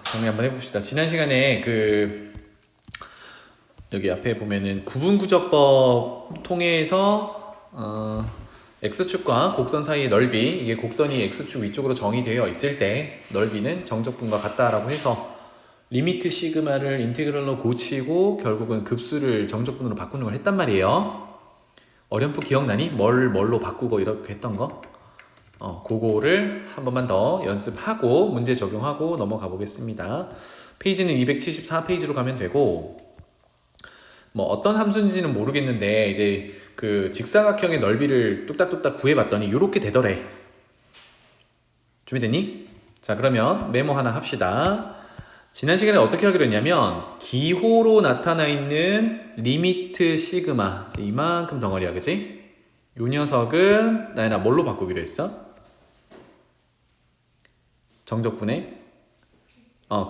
정리 한번 해봅시다. 지난 시간에 여기 앞에 보면은 구분구적법 통해서 x축과 곡선 사이의 넓이, 이게 곡선이 x축 위쪽으로 정의되어 있을 때 넓이는 정적분과 같다라고 해서 리미트 시그마를 인테그랄로 고치고 결국은 급수를 정적분으로 바꾸는 걸 했단 말이에요. 어렴풋 기억나니? 뭘로 바꾸고 이렇게 했던 거? 그거를 한 번만 더 연습하고 문제 적용하고 넘어가 보겠습니다. 페이지는 274페이지로 가면 되고, 뭐 어떤 함수인지는 모르겠는데 이제 그 직사각형의 넓이를 뚝딱뚝딱 구해봤더니 이렇게 되더래. 준비됐니? 자, 그러면 메모 하나 합시다. 지난 시간에 어떻게 하기로 했냐면 기호로 나타나 있는 리미트 시그마, 이만큼 덩어리야, 그치? 요 녀석은 나연아 뭘로 바꾸기로 했어? 정적분의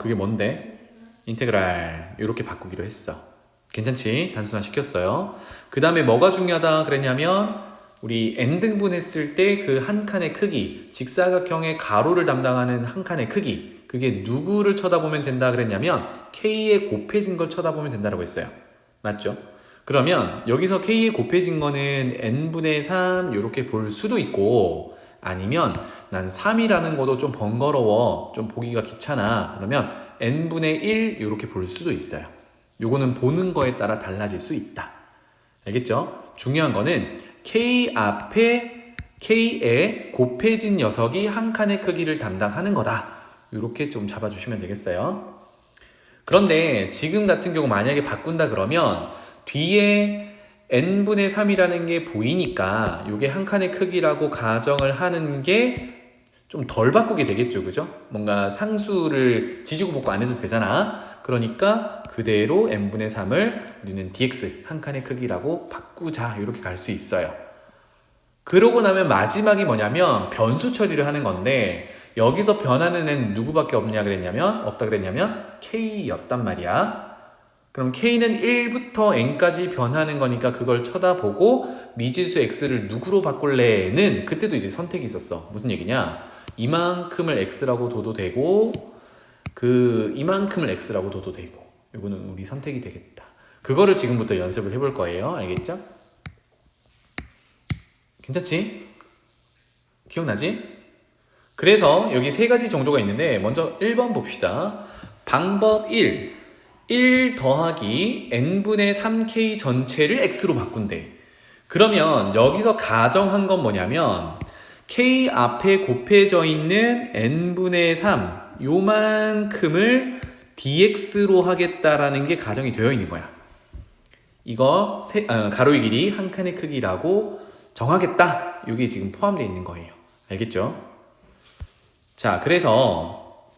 그게 뭔데? 인테그랄. 이렇게 바꾸기로 했어. 괜찮지? 단순화 시켰어요. 그 다음에 뭐가 중요하다 그랬냐면 우리 n등분 했을 때 그 한 칸의 크기, 직사각형의 가로를 담당하는 한 칸의 크기, 그게 누구를 쳐다보면 된다 그랬냐면 k에 곱해진 걸 쳐다보면 된다고 했어요. 맞죠? 그러면 여기서 k에 곱해진 거는 n분의 3 이렇게 볼 수도 있고, 아니면 난 3이라는 것도 좀 번거로워, 좀 보기가 귀찮아, 그러면 n분의 1 이렇게 볼 수도 있어요. 요거는 보는 거에 따라 달라질 수 있다. 알겠죠? 중요한 거는 k 앞에 k에 곱해진 녀석이 한 칸의 크기를 담당하는 거다. 이렇게 좀 잡아주시면 되겠어요. 그런데 지금 같은 경우 만약에 바꾼다 그러면 뒤에 n분의 3이라는 게 보이니까 이게 한 칸의 크기라고 가정을 하는 게 좀 덜 바꾸게 되겠죠, 그죠? 뭔가 상수를 지지고 볶고 안 해도 되잖아. 그러니까 그대로 n분의 3을 우리는 dx, 한 칸의 크기라고 바꾸자, 이렇게 갈 수 있어요. 그러고 나면 마지막이 뭐냐면 변수 처리를 하는 건데, 여기서 변하는 애는 누구밖에 없다 그랬냐면 k였단 말이야. 그럼 k는 1부터 n까지 변하는 거니까 그걸 쳐다보고 미지수 x를 누구로 바꿀래는 그때도 이제 선택이 있었어. 무슨 얘기냐? 이만큼을 x라고 둬도 되고 이만큼을 x라고 둬도 되고, 이거는 우리 선택이 되겠다. 그거를 지금부터 연습을 해볼 거예요. 알겠죠? 괜찮지? 기억나지? 그래서 여기 세 가지 정도가 있는데 먼저 1번 봅시다. 방법 1 더하기 n분의 3k 전체를 x로 바꾼대. 그러면 여기서 가정한 건 뭐냐면 k 앞에 곱해져 있는 n분의 3 요만큼을 dx로 하겠다라는 게 가정이 되어 있는 거야. 이거 가로의 길이 한 칸의 크기라고 정하겠다. 이게 지금 포함되어 있는 거예요. 알겠죠? 자, 그래서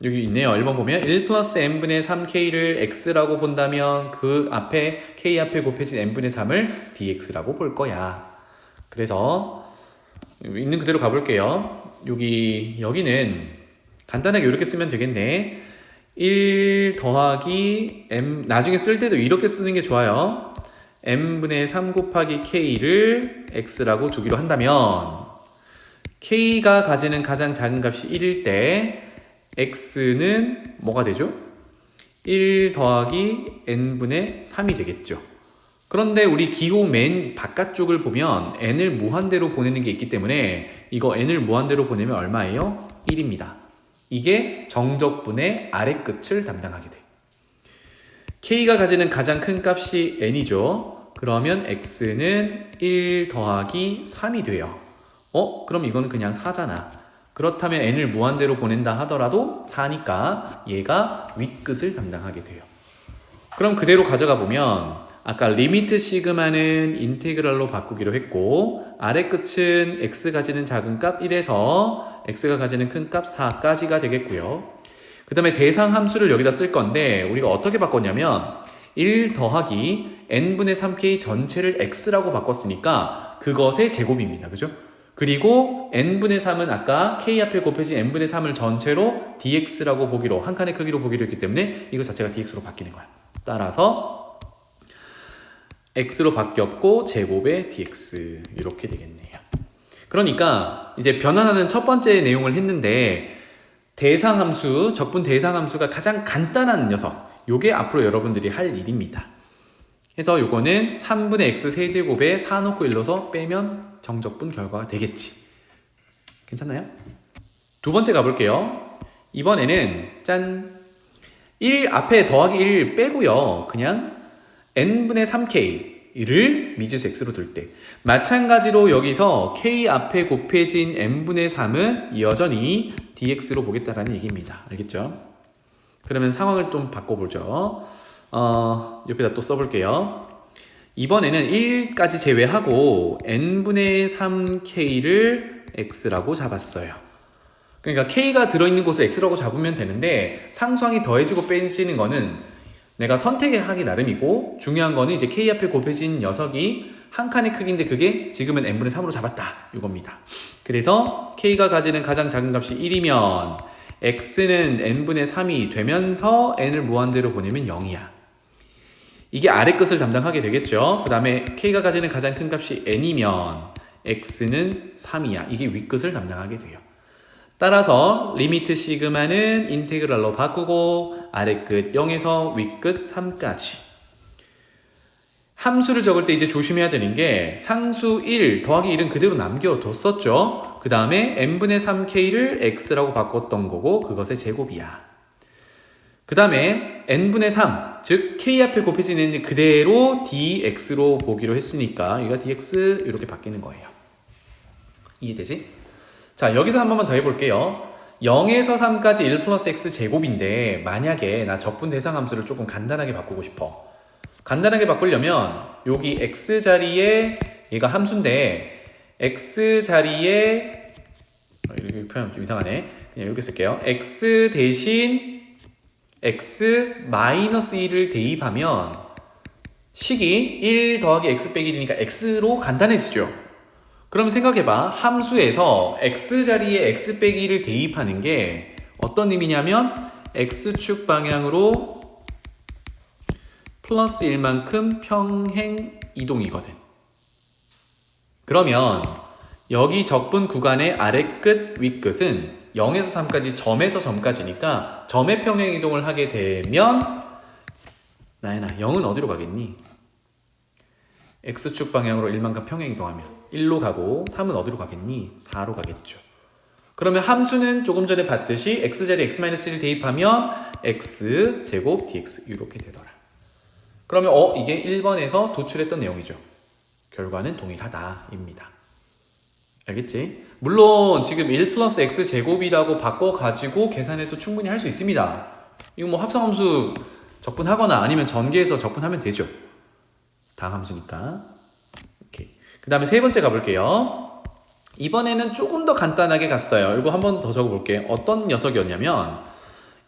여기 있네요. 1번 보면 1 플러스 n분의 3k를 x라고 본다면 그 앞에 k 앞에 곱해진 n분의 3을 dx라고 볼 거야. 그래서 있는 그대로 가볼게요. 여기는 간단하게 이렇게 쓰면 되겠네. 1 더하기 m, 나중에 쓸 때도 이렇게 쓰는 게 좋아요. m분의 3 곱하기 k를 x라고 두기로 한다면 k가 가지는 가장 작은 값이 1일 때 x는 뭐가 되죠? 1 더하기 n분의 3이 되겠죠. 그런데 우리 기호 맨 바깥쪽을 보면 n을 무한대로 보내는 게 있기 때문에 이거 n을 무한대로 보내면 얼마예요? 1입니다. 이게 정적분의 아래 끝을 담당하게 돼. k가 가지는 가장 큰 값이 n이죠. 그러면 x는 1 더하기 3이 돼요. 그럼 이거는 그냥 4잖아. 그렇다면 n을 무한대로 보낸다 하더라도 4니까 얘가 윗끝을 담당하게 돼요. 그럼 그대로 가져가 보면 아까 리미트 시그마는 인테그랄로 바꾸기로 했고, 아래 끝은 x 가지는 작은 값 1에서 x가 가지는 큰 값 4까지가 되겠고요. 그 다음에 대상 함수를 여기다 쓸 건데 우리가 어떻게 바꿨냐면 1 더하기 n분의 3k 전체를 x라고 바꿨으니까 그것의 제곱입니다. 그죠? 그리고 n분의 3은 아까 k 앞에 곱해진 n분의 3을 전체로 dx라고 보기로, 한 칸의 크기로 보기로 했기 때문에 이거 자체가 dx로 바뀌는 거야. 따라서 x로 바뀌었고 제곱의 dx 이렇게 되겠네요. 그러니까 이제 변환하는 첫 번째 내용을 했는데 대상함수, 적분 대상함수가 가장 간단한 녀석. 요게 앞으로 여러분들이 할 일입니다. 그래서 요거는 3분의 x 세제곱에 4 넣고 1 넣어서 빼면 정적분 결과가 되겠지. 괜찮나요? 두 번째 가볼게요. 이번에는 짠! 1 앞에 더하기 1 빼고요. 그냥 n분의 3k를 미지수 x로 둘 때 마찬가지로 여기서 k 앞에 곱해진 n분의 3은 여전히 dx로 보겠다라는 얘기입니다. 알겠죠? 그러면 상황을 좀 바꿔보죠. 옆에다 또 써볼게요. 이번에는 1까지 제외하고 n분의 3k를 x라고 잡았어요. 그러니까 k가 들어있는 곳을 x라고 잡으면 되는데 상수항이 더해지고 빼지는 거는 내가 선택하기 나름이고 중요한 거는 이제 k 앞에 곱해진 녀석이 한 칸의 크기인데 그게 지금은 n분의 3으로 잡았다. 이겁니다. 그래서 k가 가지는 가장 작은 값이 1이면 x는 n분의 3이 되면서 n을 무한대로 보내면 0이야. 이게 아래 끝을 담당하게 되겠죠. 그 다음에 k가 가지는 가장 큰 값이 n이면 x는 3이야. 이게 윗끝을 담당하게 돼요. 따라서 리미트 시그마는 인테그랄로 바꾸고 아래 끝 0에서 윗끝 3까지. 함수를 적을 때 이제 조심해야 되는 게 상수 1 더하기 1은 그대로 남겨뒀었죠. 그 다음에 n분의 3k를 x라고 바꿨던 거고 그것의 제곱이야. 그 다음에 n분의 3, 즉 k 앞에 곱해진 n이 그대로 dx로 보기로 했으니까 이거 dx 이렇게 바뀌는 거예요. 이해되지? 자, 여기서 한 번만 더 해볼게요. 0에서 3까지 1 플러스 x 제곱인데 만약에 나 적분 대상 함수를 조금 간단하게 바꾸고 싶어. 간단하게 바꾸려면 여기 x 자리에 얘가 함수인데 x 자리에 이렇게 표현 좀 이상하네. 그냥 이렇게 쓸게요. x 대신 x 마이너스 1을 대입하면 식이 1 더하기 x 빼기 1이니까 x로 간단해지죠. 그럼 생각해봐. 함수에서 x 자리에 x 빼기 1을 대입하는 게 어떤 의미냐면 x축 방향으로 플러스 1만큼 평행 이동이거든. 그러면 여기 적분 구간의 아래 끝, 윗 끝은 0에서 3까지 점에서 점까지니까 점의 평행 이동을 하게 되면 나연아 0은 어디로 가겠니? x축 방향으로 1만큼 평행 이동하면 1로 가고 3은 어디로 가겠니? 4로 가겠죠. 그러면 함수는 조금 전에 봤듯이 x자리에 x-1을 대입하면 x제곱 dx 이렇게 되더라. 그러면 이게 1번에서 도출했던 내용이죠. 결과는 동일하다 입니다. 알겠지? 물론 지금 1 플러스 x제곱이라고 바꿔가지고 계산해도 충분히 할 수 있습니다. 이거 뭐 합성함수 적분하거나 아니면 전개해서 적분하면 되죠. 다함수니까. 오케이. 그 다음에 세 번째 가볼게요. 이번에는 조금 더 간단하게 갔어요. 이거 한 번 더 적어볼게요. 어떤 녀석이었냐면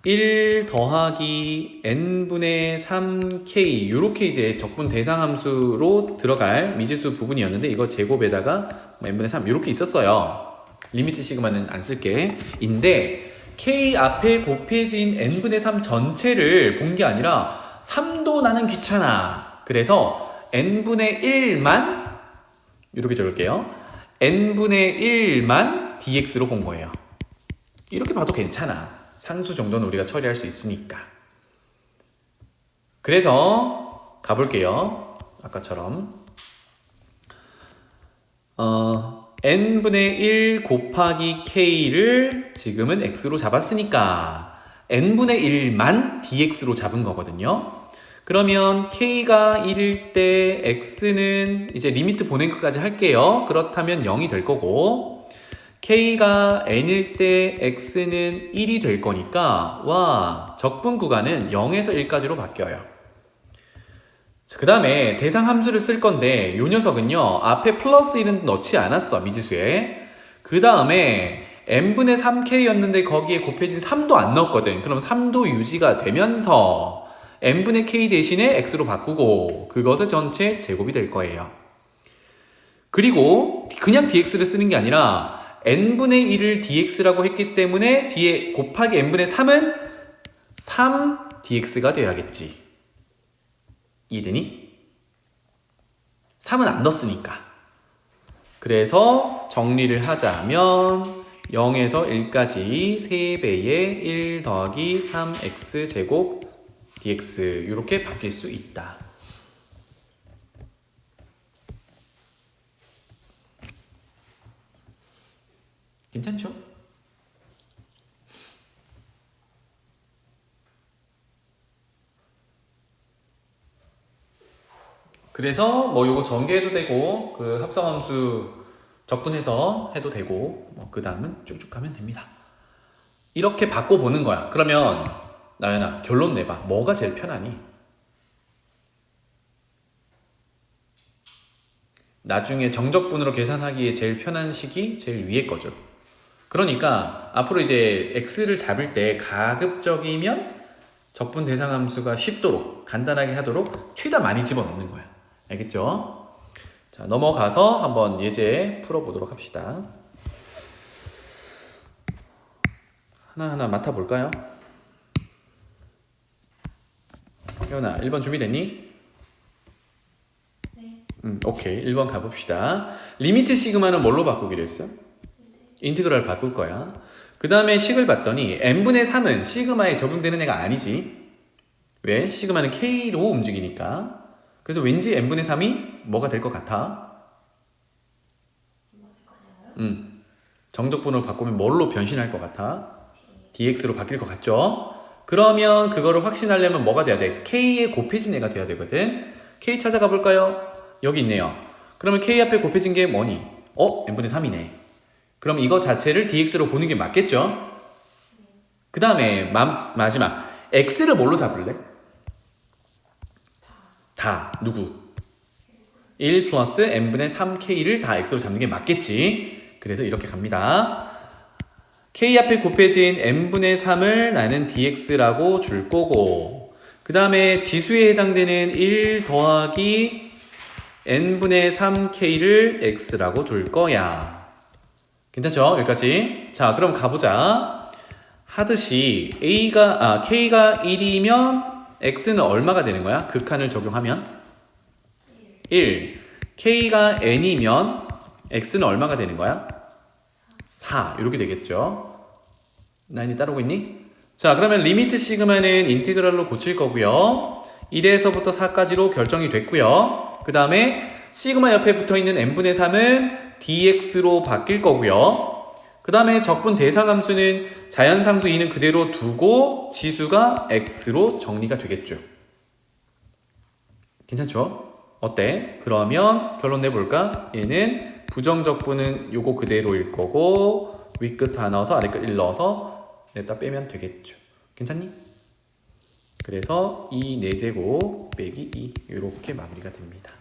1 더하기 n분의 3k 이렇게 이제 적분 대상함수로 들어갈 미지수 부분이었는데 이거 제곱에다가 n분의 3 이렇게 있었어요. 리미트 시그마는 안 쓸게. 인데 k 앞에 곱해진 n분의 3 전체를 본 게 아니라 3도 나는 귀찮아. 그래서 n분의 1만 이렇게 적을게요. n분의 1만 dx로 본 거예요. 이렇게 봐도 괜찮아. 상수 정도는 우리가 처리할 수 있으니까. 그래서 가볼게요. 아까처럼 n분의 1 곱하기 k를 지금은 x로 잡았으니까 n분의 1만 dx로 잡은 거거든요. 그러면 k가 1일 때 x는 이제 리미트 보낸 것까지 할게요. 그렇다면 0이 될 거고 k가 n일 때 x는 1이 될 거니까 적분 구간은 0에서 1까지로 바뀌어요. 그 다음에 대상 함수를 쓸 건데 이 녀석은요 앞에 플러스 1은 넣지 않았어 미지수에. 그 다음에 n분의 3k였는데 거기에 곱해진 3도 안 넣었거든. 그럼 3도 유지가 되면서 n분의 k 대신에 x로 바꾸고 그것의 전체 제곱이 될 거예요. 그리고 그냥 dx를 쓰는 게 아니라 n분의 1을 dx라고 했기 때문에 뒤에 곱하기 n분의 3은 3dx가 돼야겠지. 이해되니? 3은 안 넣었으니까. 그래서 정리를 하자면 0에서 1까지 3배의 1 더하기 3x 제곱 dx 이렇게 바뀔 수 있다. 괜찮죠? 그래서 뭐 요거 전개해도 되고 그 합성함수 적분해서 해도 되고 뭐 그 다음은 쭉쭉 가면 됩니다. 이렇게 바꿔보는 거야. 그러면 나연아 결론 내봐. 뭐가 제일 편하니? 나중에 정적분으로 계산하기에 제일 편한 식이 제일 위에 거죠. 그러니까 앞으로 이제 x를 잡을 때 가급적이면 적분 대상 함수가 쉽도록 간단하게 하도록 최대한 많이 집어넣는 거야. 알겠죠? 자, 넘어가서 한번 예제 풀어보도록 합시다. 하나하나 맡아볼까요? 혜원아, 1번 준비됐니? 네. 오케이. 1번 가봅시다. 리미트 시그마는 뭘로 바꾸기로 했어? 인티그랄 바꿀 거야. 그 다음에 식을 봤더니 n분의 3은 시그마에 적용되는 애가 아니지. 왜? 시그마는 k로 움직이니까. 그래서 왠지 n분의 3이 뭐가 될 것 같아? 정적분으로 바꾸면 뭘로 변신할 것 같아? dx로 바뀔 것 같죠? 그러면 그거를 확신하려면 뭐가 돼야 돼? k에 곱해진 애가 돼야 되거든. k 찾아가 볼까요? 여기 있네요. 그러면 k 앞에 곱해진 게 뭐니? n분의 3이네. 그럼 이거 자체를 dx로 보는 게 맞겠죠? 그 다음에 마지막 x를 뭘로 잡을래? 다 누구? 1 플러스 n분의 3k를 다 x로 잡는 게 맞겠지. 그래서 이렇게 갑니다. k 앞에 곱해진 n분의 3을 나는 dx라고 줄 거고, 그 다음에 지수에 해당되는 1 더하기 n분의 3k를 x라고 둘 거야. 괜찮죠? 여기까지. 자, 그럼 가보자. 하듯이 k가 1이면 x는 얼마가 되는 거야? 극한을 적용하면 1. k가 n이면 x는 얼마가 되는 거야? 4. 이렇게 되겠죠. 나인이 따라오고 있니? 자, 그러면 리미트 시그마는 인테그랄로 고칠 거고요. 1에서부터 4까지로 결정이 됐고요. 그 다음에 시그마 옆에 붙어있는 n분의 3은 dx로 바뀔 거고요. 그 다음에 적분 대상 함수는 자연상수 2는 그대로 두고 지수가 x로 정리가 되겠죠. 괜찮죠? 어때? 그러면 결론 내볼까? 얘는 부정적분은 요거 그대로일 거고 윗끝 4 넣어서 아래끝 1 넣어서 냈다 빼면 되겠죠. 괜찮니? 그래서 2 4제곱 빼기 2 이렇게 마무리가 됩니다.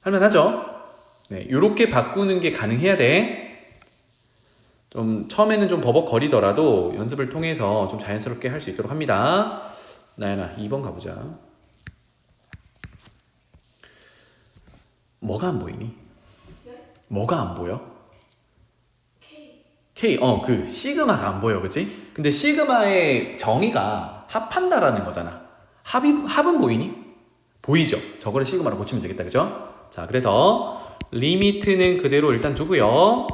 할만하죠? 네, 이렇게 바꾸는 게 가능해야 돼. 좀 처음에는 좀 버벅거리더라도 연습을 통해서 좀 자연스럽게 할 수 있도록 합니다. 나연아 2번 가보자. 뭐가 안 보이니? 뭐가 안 보여? K, 그 시그마가 안 보여, 그치? 근데 시그마의 정의가 합한다라는 거잖아. 합은 보이니? 보이죠? 저거를 시그마로 고치면 되겠다, 그죠? 자, 그래서 리미트는 그대로 일단 두고요.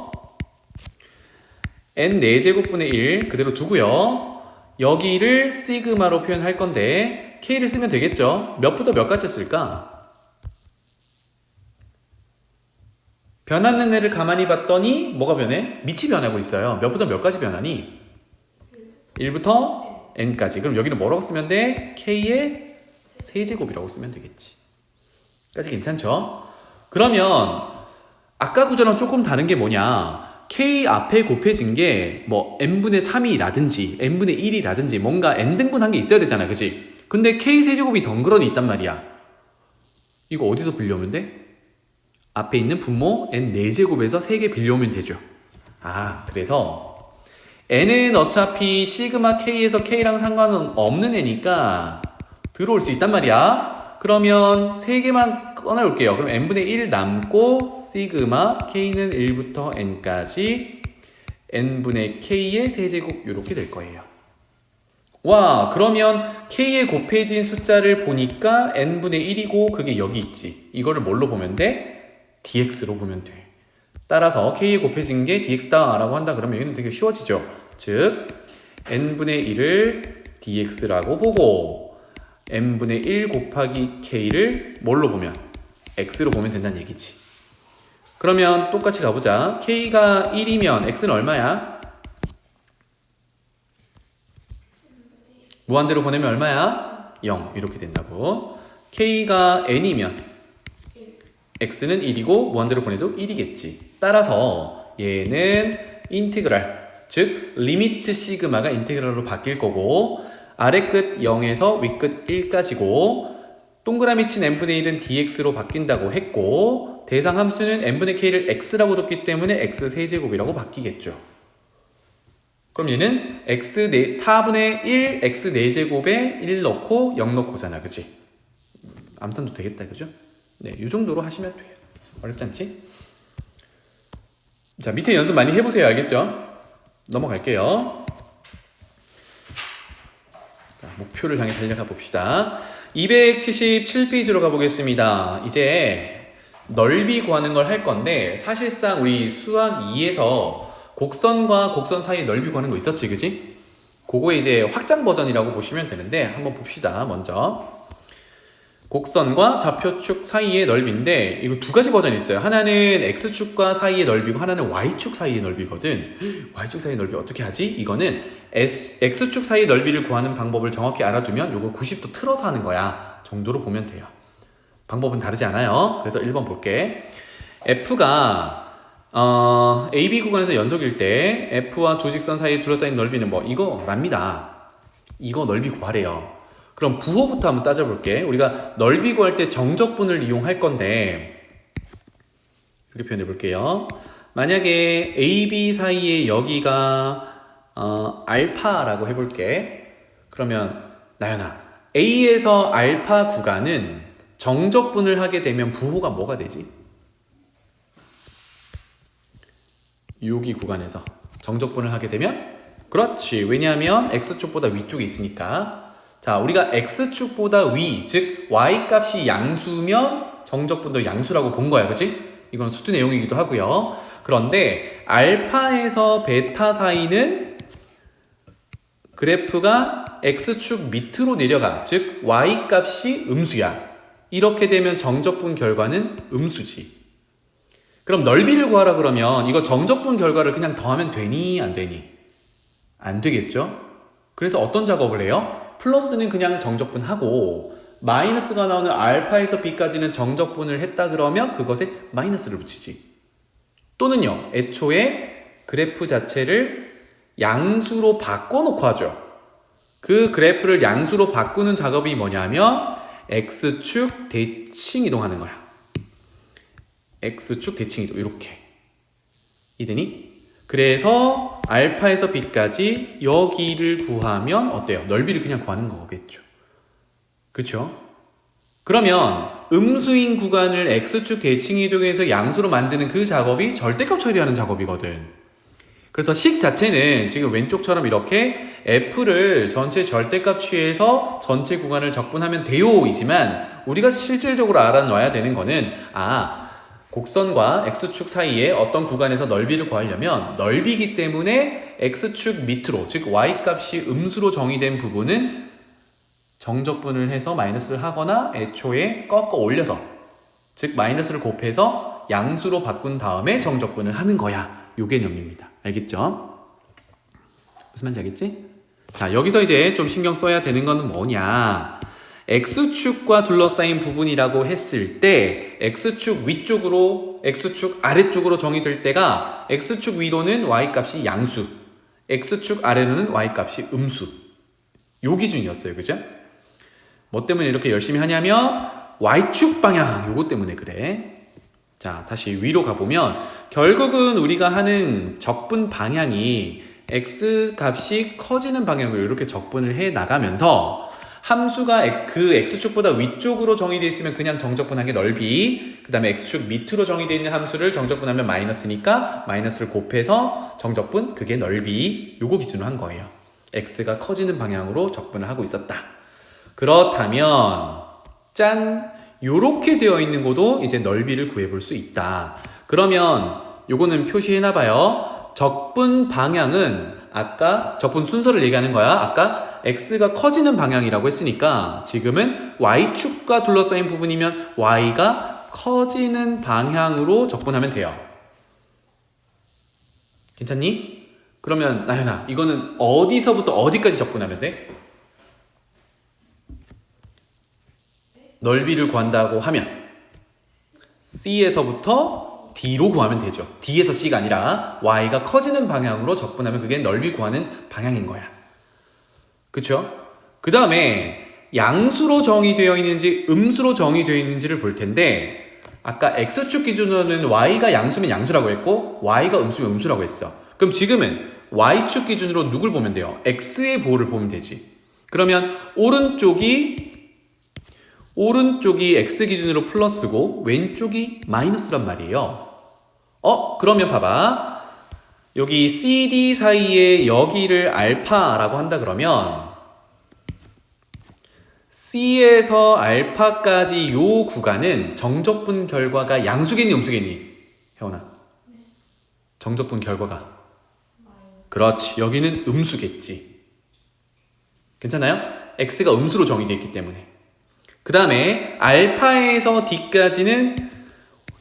n 4제곱분의 1 그대로 두고요. 여기를 시그마로 표현할 건데 k를 쓰면 되겠죠? 몇부터 몇까지 쓸까? 변하는 애를 가만히 봤더니 뭐가 변해? 밑이 변하고 있어요. 몇부터 몇까지 변하니? 1부터 n까지. 그럼 여기는 뭐라고 쓰면 돼? k의 세제곱이라고 쓰면 되겠지. 까지 괜찮죠? 그러면 아까 구조랑 조금 다른 게 뭐냐? k 앞에 곱해진 게 뭐 n분의 3이라든지 n분의 1이라든지 뭔가 n등분한 게 있어야 되잖아, 그치? 근데 k 세제곱이 덩그러니 있단 말이야. 이거 어디서 빌려오면 돼? 앞에 있는 분모 n 4제곱에서 3개 빌려오면 되죠. 그래서 n은 어차피 시그마 k에서 k랑 상관은 없는 애니까 들어올 수 있단 말이야. 그러면 3개만 꺼내올게요. 그럼 n분의 1 남고 시그마 k는 1부터 n까지 n분의 k의 세제곱 이렇게 될 거예요. 와, 그러면 k에 곱해진 숫자를 보니까 n분의 1이고 그게 여기 있지. 이거를 뭘로 보면 돼? dx로 보면 돼. 따라서 k에 곱해진 게 dx다 라고 한다 그러면 여기는 되게 쉬워지죠. 즉 n분의 1을 dx라고 보고 n분의 1 곱하기 k를 뭘로 보면 x로 보면 된다는 얘기지. 그러면 똑같이 가보자. k가 1이면 x는 얼마야? 무한대로 보내면 얼마야? 0 이렇게 된다고. k가 n이면 x는 1이고 무한대로 보내도 1이겠지. 따라서 얘는 인티그랄, 즉 리미트 시그마가 인티그랄로 바뀔 거고 아래 끝 0에서 위 끝 1까지고 동그라미 친 n분의 1은 dx로 바뀐다고 했고 대상 함수는 n분의 k를 x라고 뒀기 때문에 x 세제곱이라고 바뀌겠죠. 그럼 얘는 x 4분의 1 x 4제곱에 1 넣고 0 넣고잖아, 그치? 암산도 되겠다, 그죠? 네, 이 정도로 하시면 돼요. 어렵지 않지? 자, 밑에 연습 많이 해보세요. 알겠죠? 넘어갈게요. 자, 목표를 향해 달려가 봅시다. 277페이지로 가보겠습니다. 이제 넓이 구하는 걸 할 건데 사실상 우리 수학 2에서 곡선과 곡선 사이의 넓이 구하는 거 있었지, 그지? 그거의 이제 확장 버전이라고 보시면 되는데 한번 봅시다. 먼저 곡선과 좌표축 사이의 넓이인데 이거 두 가지 버전이 있어요. 하나는 x축과 사이의 넓이고 하나는 y축 사이의 넓이거든. y축 사이의 넓이 어떻게 하지? 이거는 x축 사이의 넓이를 구하는 방법을 정확히 알아두면 요거 90도 틀어서 하는 거야 정도로 보면 돼요. 방법은 다르지 않아요. 그래서 1번 볼게. f가 AB 구간에서 연속일 때 F와 두 직선 사이에 둘러싸인 넓이는 뭐 이거랍니다. 이거 넓이 구하래요. 그럼 부호부터 한번 따져볼게. 우리가 넓이 구할 때 정적분을 이용할 건데 이렇게 표현해 볼게요. 만약에 AB 사이에 여기가 알파라고 해볼게. 그러면 나연아, A에서 알파 구간은 정적분을 하게 되면 부호가 뭐가 되지? 여기 구간에서 정적분을 하게 되면 그렇지. 왜냐하면 x축보다 위쪽에 있으니까. 자, 우리가 x축보다 위, 즉 y값이 양수면 정적분도 양수라고 본 거야. 그치? 이건 수트 내용이기도 하고요. 그런데 알파에서 베타 사이는 그래프가 x축 밑으로 내려가. 즉 y값이 음수야. 이렇게 되면 정적분 결과는 음수지. 그럼 넓이를 구하라 그러면 이거 정적분 결과를 그냥 더하면 되니 안 되니? 안 되겠죠? 그래서 어떤 작업을 해요? 플러스는 그냥 정적분 하고 마이너스가 나오는 알파에서 b까지는 정적분을 했다 그러면 그것에 마이너스를 붙이지. 또는요, 애초에 그래프 자체를 양수로 바꿔놓고 하죠. 그 그래프를 양수로 바꾸는 작업이 뭐냐면 x축 대칭 이동하는 거야. x축 대칭 이동 이렇게 이되니? 그래서 알파에서 b까지 여기를 구하면 어때요? 넓이를 그냥 구하는 거겠죠. 그쵸? 그러면 음수인 구간을 x축 대칭 이동해서 양수로 만드는 그 작업이 절대값 처리하는 작업이거든. 그래서 식 자체는 지금 왼쪽처럼 이렇게 f를 전체 절대값 취해서 전체 구간을 적분하면 돼요 이지만 우리가 실질적으로 알아놔야 되는 거는 곡선과 x축 사이에 어떤 구간에서 넓이를 구하려면 넓이기 때문에 x축 밑으로, 즉 y값이 음수로 정의된 부분은 정적분을 해서 마이너스를 하거나 애초에 꺾어 올려서, 즉 마이너스를 곱해서 양수로 바꾼 다음에 정적분을 하는 거야. 요 개념입니다. 알겠죠? 무슨 말인지 알겠지? 자, 여기서 이제 좀 신경 써야 되는 거는 뭐냐? x축과 둘러싸인 부분이라고 했을 때 x축 위쪽으로, x축 아래쪽으로 정의될 때가 x축 위로는 y값이 양수, x축 아래로는 y값이 음수. 요 기준이었어요. 그죠? 뭐 때문에 이렇게 열심히 하냐면 y축 방향 요거 때문에 그래. 자, 다시 위로 가보면 결국은 우리가 하는 적분 방향이 x 값이 커지는 방향으로 이렇게 적분을 해 나가면서 함수가 그 x축보다 위쪽으로 정의되어 있으면 그냥 정적분하게 넓이, 그 다음에 x축 밑으로 정의되어 있는 함수를 정적분하면 마이너스니까 마이너스를 곱해서 정적분, 그게 넓이, 요거 기준으로 한 거예요. x가 커지는 방향으로 적분을 하고 있었다. 그렇다면 짠! 요렇게 되어 있는 것도 이제 넓이를 구해볼 수 있다. 그러면 요거는 표시해놔봐요. 적분 방향은 아까 적분 순서를 얘기하는 거야. 아까 x가 커지는 방향이라고 했으니까 지금은 y축과 둘러싸인 부분이면 y가 커지는 방향으로 적분하면 돼요. 괜찮니? 그러면 나연아, 이거는 어디서부터 어디까지 적분하면 돼? 넓이를 구한다고 하면 C에서부터 D로 구하면 되죠. D에서 C가 아니라 Y가 커지는 방향으로 적분하면 그게 넓이 구하는 방향인 거야. 그쵸? 그 다음에 양수로 정의되어 있는지 음수로 정의되어 있는지를 볼 텐데 아까 X축 기준으로는 Y가 양수면 양수라고 했고 Y가 음수면 음수라고 했어. 그럼 지금은 Y축 기준으로 누굴 보면 돼요? X의 보호를 보면 되지. 그러면 오른쪽이 X 기준으로 플러스고 왼쪽이 마이너스란 말이에요. 그러면 봐봐. 여기 CD 사이에 여기를 알파라고 한다 그러면 C에서 알파까지 요 구간은 정적분 결과가 양수겠니 음수겠니? 혜원아. 정적분 결과가. 그렇지. 여기는 음수겠지. 괜찮아요? X가 음수로 정의되어 있기 때문에. 그 다음에 알파에서 D까지는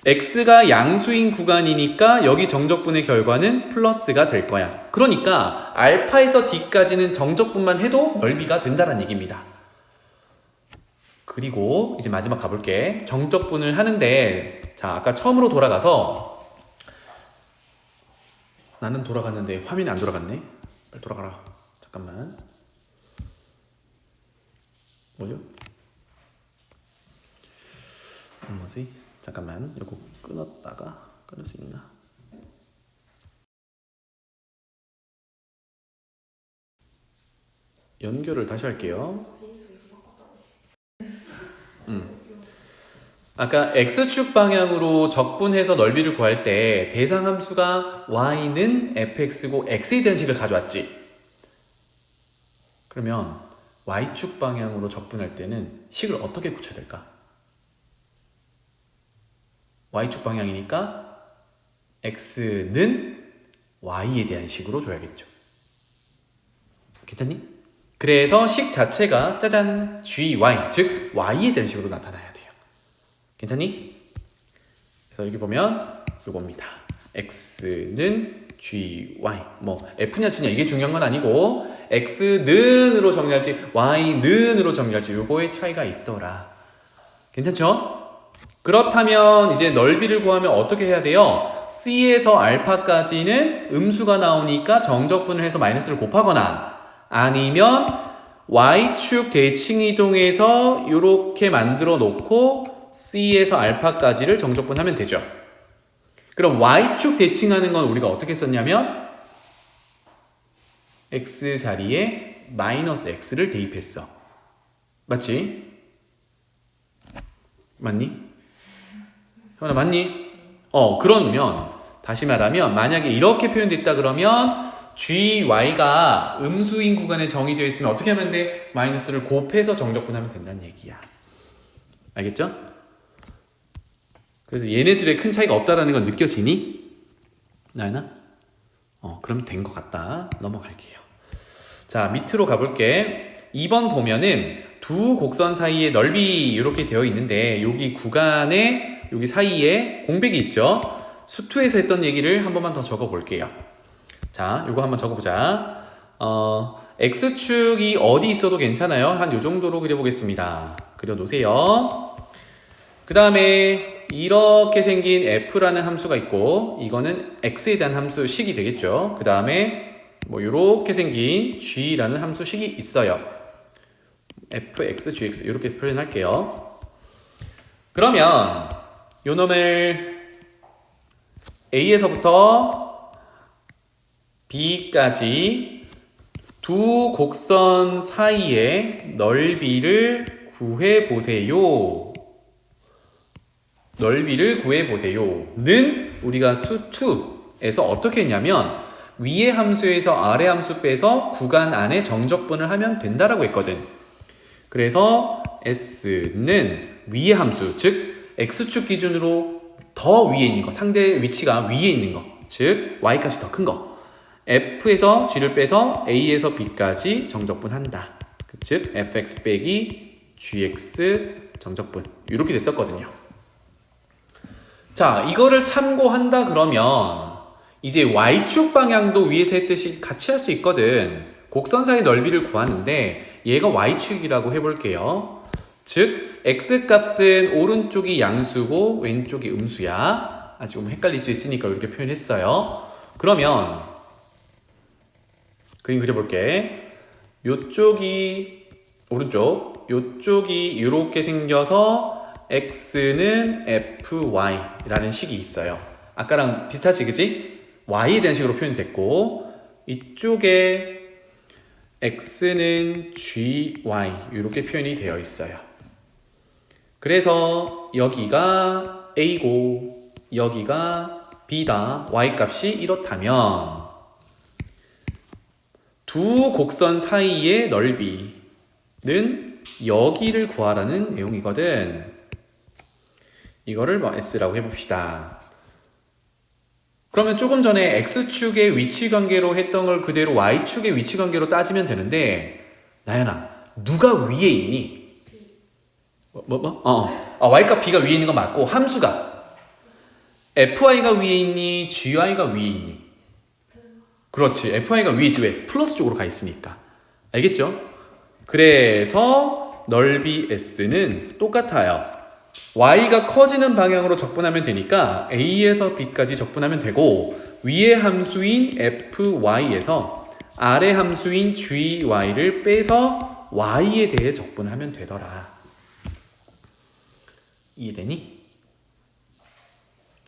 X가 양수인 구간이니까 여기 정적분의 결과는 플러스가 될 거야. 그러니까 알파에서 D까지는 정적분만 해도 넓이가 된다는 얘기입니다. 그리고 이제 마지막 가볼게. 정적분을 하는데 자 아까 처음으로 돌아가서 나는 돌아갔는데 화면이 안 돌아갔네. 빨리 돌아가라. 잠깐만. 뭐죠? 뭐지? 잠깐만. 이거 끊었다가 끊을 수 있나? 연결을 다시 할게요. 아까 X축 방향으로 적분해서 넓이를 구할 때 대상 함수가 Y는 fx고 X에 대한 식을 가져왔지. 그러면 Y축 방향으로 적분할 때는 식을 어떻게 고쳐야 될까? Y축 방향이니까 X는 Y에 대한 식으로 줘야겠죠. 괜찮니? 그래서 식 자체가 짜잔 GY 즉 Y에 대한 식으로 나타나야 돼요. 괜찮니? 그래서 여기 보면 요겁니다. X는 GY 뭐 F냐 G냐 이게 중요한 건 아니고 X는으로 정리할지 Y는으로 정리할지 요거의 차이가 있더라. 괜찮죠? 그렇다면 이제 넓이를 구하면 어떻게 해야 돼요? C에서 알파까지는 음수가 나오니까 정적분을 해서 마이너스를 곱하거나 아니면 Y축 대칭 이동해서 이렇게 만들어 놓고 C에서 알파까지를 정적분하면 되죠. 그럼 Y축 대칭하는 건 우리가 어떻게 썼냐면 X 자리에 마이너스 X를 대입했어. 맞지? 맞니? 혜원아 맞니? 그러면 다시 말하면 만약에 이렇게 표현됐다 그러면 GY가 음수인 구간에 정의되어 있으면 어떻게 하면 돼? 마이너스를 곱해서 정적분하면 된다는 얘기야. 알겠죠? 그래서 얘네들의 큰 차이가 없다라는 건 느껴지니? 나연아? 그럼 된 것 같다. 넘어갈게요. 자, 밑으로 가볼게. 2번 보면은 두 곡선 사이의 넓이 이렇게 되어 있는데 여기 구간에 여기 사이에 공백이 있죠? 수투에서 했던 얘기를 한 번만 더 적어볼게요. 자, 요거 한번 적어보자. X축이 어디 있어도 괜찮아요. 한 요 정도로 그려보겠습니다. 그려놓으세요. 그 다음에 이렇게 생긴 f라는 함수가 있고 이거는 x에 대한 함수식이 되겠죠. 그 다음에 뭐 이렇게 생긴 g라는 함수식이 있어요. fx, gx 이렇게 표현할게요. 그러면 요 놈을 a에서부터 b까지 두 곡선 사이의 넓이를 구해보세요. 넓이를 구해보세요는 우리가 수2에서 어떻게 했냐면 위의 함수에서 아래 함수 빼서 구간 안에 정적분을 하면 된다라고 했거든. 그래서 S는 위의 함수 즉 X축 기준으로 더 위에 있는 거, 상대 위치가 위에 있는 거, 즉 y값이 더 큰 거. f에서 g를 빼서 a에서 b까지 정적분한다. 즉 fx 빼기 gx 정적분 이렇게 됐었거든요. 자, 이거를 참고한다 그러면 이제 y축 방향도 위에서 했듯이 같이 할 수 있거든. 곡선사의 넓이를 구하는데 얘가 y축이라고 해볼게요. 즉 x값은 오른쪽이 양수고 왼쪽이 음수야. 아직 좀 헷갈릴 수 있으니까 이렇게 표현했어요. 그러면 그림 그려볼게. 요쪽이 오른쪽, 요쪽이 이렇게 생겨서 x는 fy라는 식이 있어요. 아까랑 비슷하지, 그치? y에 대한 식으로 표현됐고, 이쪽에 x는 gy 이렇게 표현이 되어 있어요. 그래서 여기가 a고 여기가 b다. y값이 이렇다면 두 곡선 사이의 넓이는 여기를 구하라는 내용이거든. 이거를 뭐 S라고 해봅시다. 그러면 조금 전에 X축의 위치관계로 했던 걸 그대로 Y축의 위치관계로 따지면 되는데, 나연아, 누가 위에 있니? Y값 B가 위에 있는 거 맞고, 함수가 FI가 위에 있니? GI가 위에 있니? 그렇지, FI가 위에 있지. 왜? 플러스 쪽으로 가 있으니까. 알겠죠? 그래서 넓이 S는 똑같아요. Y가 커지는 방향으로 적분하면 되니까 A에서 B까지 적분하면 되고, 위의 함수인 FY에서 아래 함수인 GY를 빼서 Y에 대해 적분하면 되더라. 이해되니?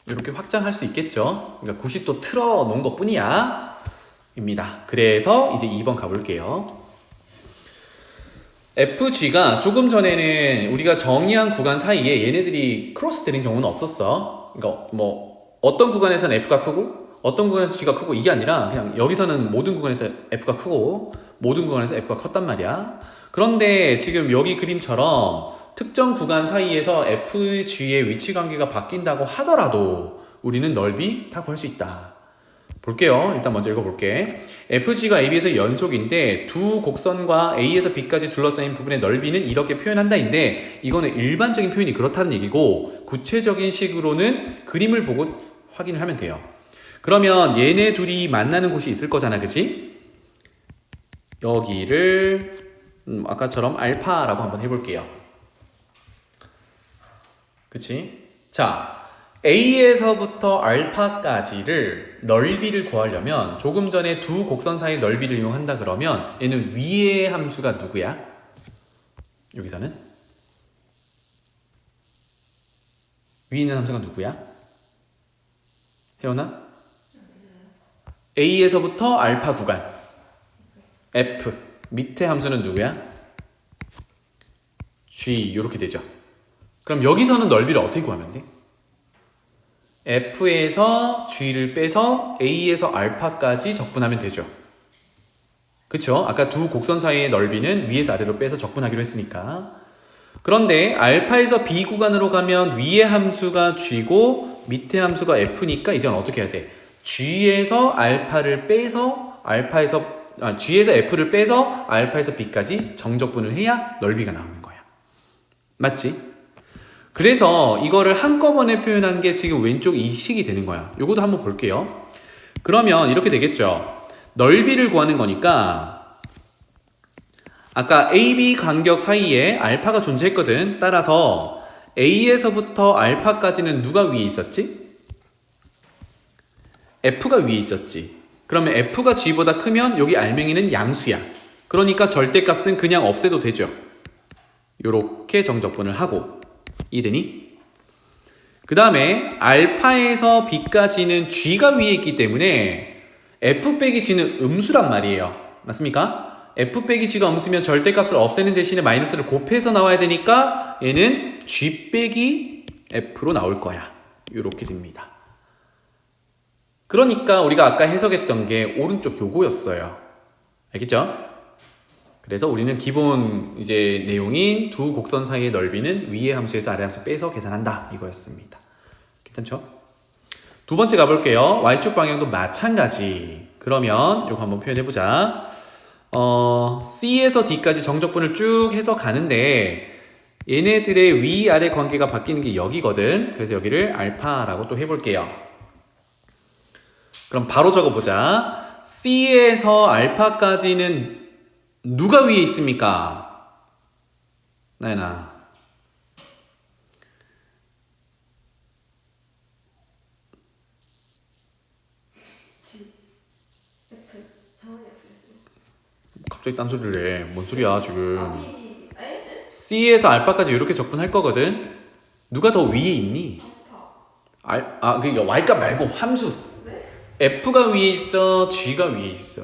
이렇게 확장할 수 있겠죠? 그러니까 90도 틀어 놓은 것 뿐이야. 입니다. 그래서 이제 2번 가볼게요. FG가 조금 전에는 우리가 정의한 구간 사이에 얘네들이 크로스 되는 경우는 없었어. 그러니까 뭐 어떤 구간에서는 F가 크고 어떤 구간에서 G가 크고 이게 아니라 그냥 여기서는 모든 구간에서 F가 크고 모든 구간에서 F가 컸단 말이야. 그런데 지금 여기 그림처럼 특정 구간 사이에서 FG의 위치 관계가 바뀐다고 하더라도 우리는 넓이 다 구할 수 있다. 볼게요. 일단 먼저 읽어볼게. FG가 AB에서 연속인데 두 곡선과 A에서 B까지 둘러싸인 부분의 넓이는 이렇게 표현한다인데, 이거는 일반적인 표현이 그렇다는 얘기고, 구체적인 식으로는 그림을 보고 확인을 하면 돼요. 그러면 얘네 둘이 만나는 곳이 있을 거잖아, 그치? 여기를 아까처럼 알파라고 한번 해볼게요. 그치? 자, A에서부터 알파까지를 넓이를 구하려면 조금 전에 두 곡선 사이의 넓이를 이용한다 그러면 얘는 위의 함수가 누구야? 여기서는 위에 있는 함수가 누구야? 혜원아? A에서부터 알파 구간 F, 밑에 함수는 누구야? G, 이렇게 되죠. 그럼 여기서는 넓이를 어떻게 구하면 돼? F에서 G를 빼서 A에서 알파까지 적분하면 되죠. 그쵸? 아까 두 곡선 사이의 넓이는 위에서 아래로 빼서 적분하기로 했으니까. 그런데 알파에서 B 구간으로 가면 위의 함수가 G고 밑에 함수가 F니까 이제는 어떻게 해야 돼? G에서 알파를 빼서 G에서 F를 빼서 알파에서 B까지 정적분을 해야 넓이가 나오는 거야. 맞지? 그래서 이거를 한꺼번에 표현한 게 지금 왼쪽 이 식이 되는 거야. 요것도 한번 볼게요. 그러면 이렇게 되겠죠. 넓이를 구하는 거니까 아까 AB 간격 사이에 알파가 존재했거든. 따라서 A에서부터 알파까지는 누가 위에 있었지? F가 위에 있었지. 그러면 F가 G보다 크면 여기 알맹이는 양수야. 그러니까 절대값은 그냥 없애도 되죠. 요렇게 정적분을 하고. 이해되니? 그 다음에 알파에서 B까지는 G가 위에 있기 때문에 F 빼기 G는 음수란 말이에요. 맞습니까? F 빼기 G가 음수면 절대값을 없애는 대신에 마이너스를 곱해서 나와야 되니까 얘는 G 빼기 F로 나올 거야. 이렇게 됩니다. 그러니까 우리가 아까 해석했던 게 오른쪽 요거였어요. 알겠죠? 그래서 우리는 기본 이제 내용인 두 곡선 사이의 넓이는 위의 함수에서 아래 함수 빼서 계산한다. 이거였습니다. 괜찮죠? 괜찮죠? 두 번째 가볼게요. y축 방향도 마찬가지. 그러면 이거 한번 표현해보자. C에서 D까지 정적분을 쭉 해서 가는데 얘네들의 위아래 관계가 바뀌는 게 여기거든. 그래서 여기를 알파라고 또 해볼게요. 그럼 바로 적어보자. C에서 알파까지는 누가 위에 있습니까? 나연아. 갑자기 딴소리를 해. 뭔 소리야 지금. C에서 알파까지 이렇게 적분할 거거든. 누가 더 위에 있니? 그러니까 Y값 말고 함수. F가 위에 있어, G가 위에 있어.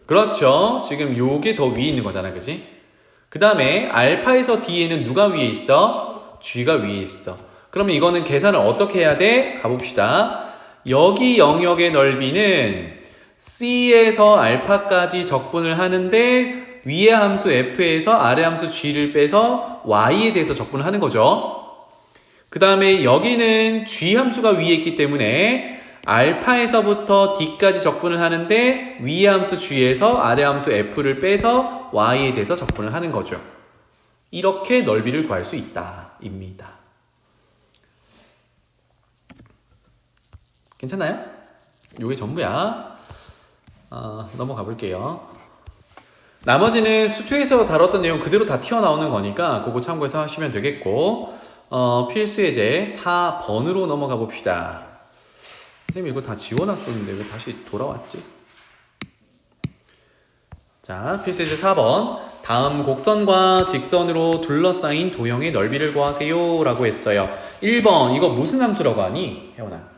그렇죠. 지금 요게 더 위에 있는 거잖아, 그지? 그 다음에 알파에서 D에는 누가 위에 있어? G가 위에 있어. 그러면 이거는 계산을 어떻게 해야 돼? 가봅시다. 여기 영역의 넓이는 C에서 알파까지 적분을 하는데 위의 함수 F에서 아래 함수 G를 빼서 Y에 대해서 적분을 하는 거죠. 그 다음에 여기는 G 함수가 위에 있기 때문에 알파에서부터 D까지 적분을 하는데 위의 함수 G에서 아래 함수 F를 빼서 Y에 대해서 적분을 하는 거죠. 이렇게 넓이를 구할 수 있다 입니다. 괜찮나요? 요게 전부야. 넘어가 볼게요. 나머지는 수투에서 다뤘던 내용 그대로 다 튀어나오는 거니까 그거 참고해서 하시면 되겠고, 필수예제 4번으로 넘어가 봅시다. 선생님 이거 다 지워놨었는데 왜 다시 돌아왔지? 자, 필수예제 4번. 다음 곡선과 직선으로 둘러싸인 도형의 넓이를 구하세요 라고 했어요. 1번 이거 무슨 함수라고 하니? 혜원아.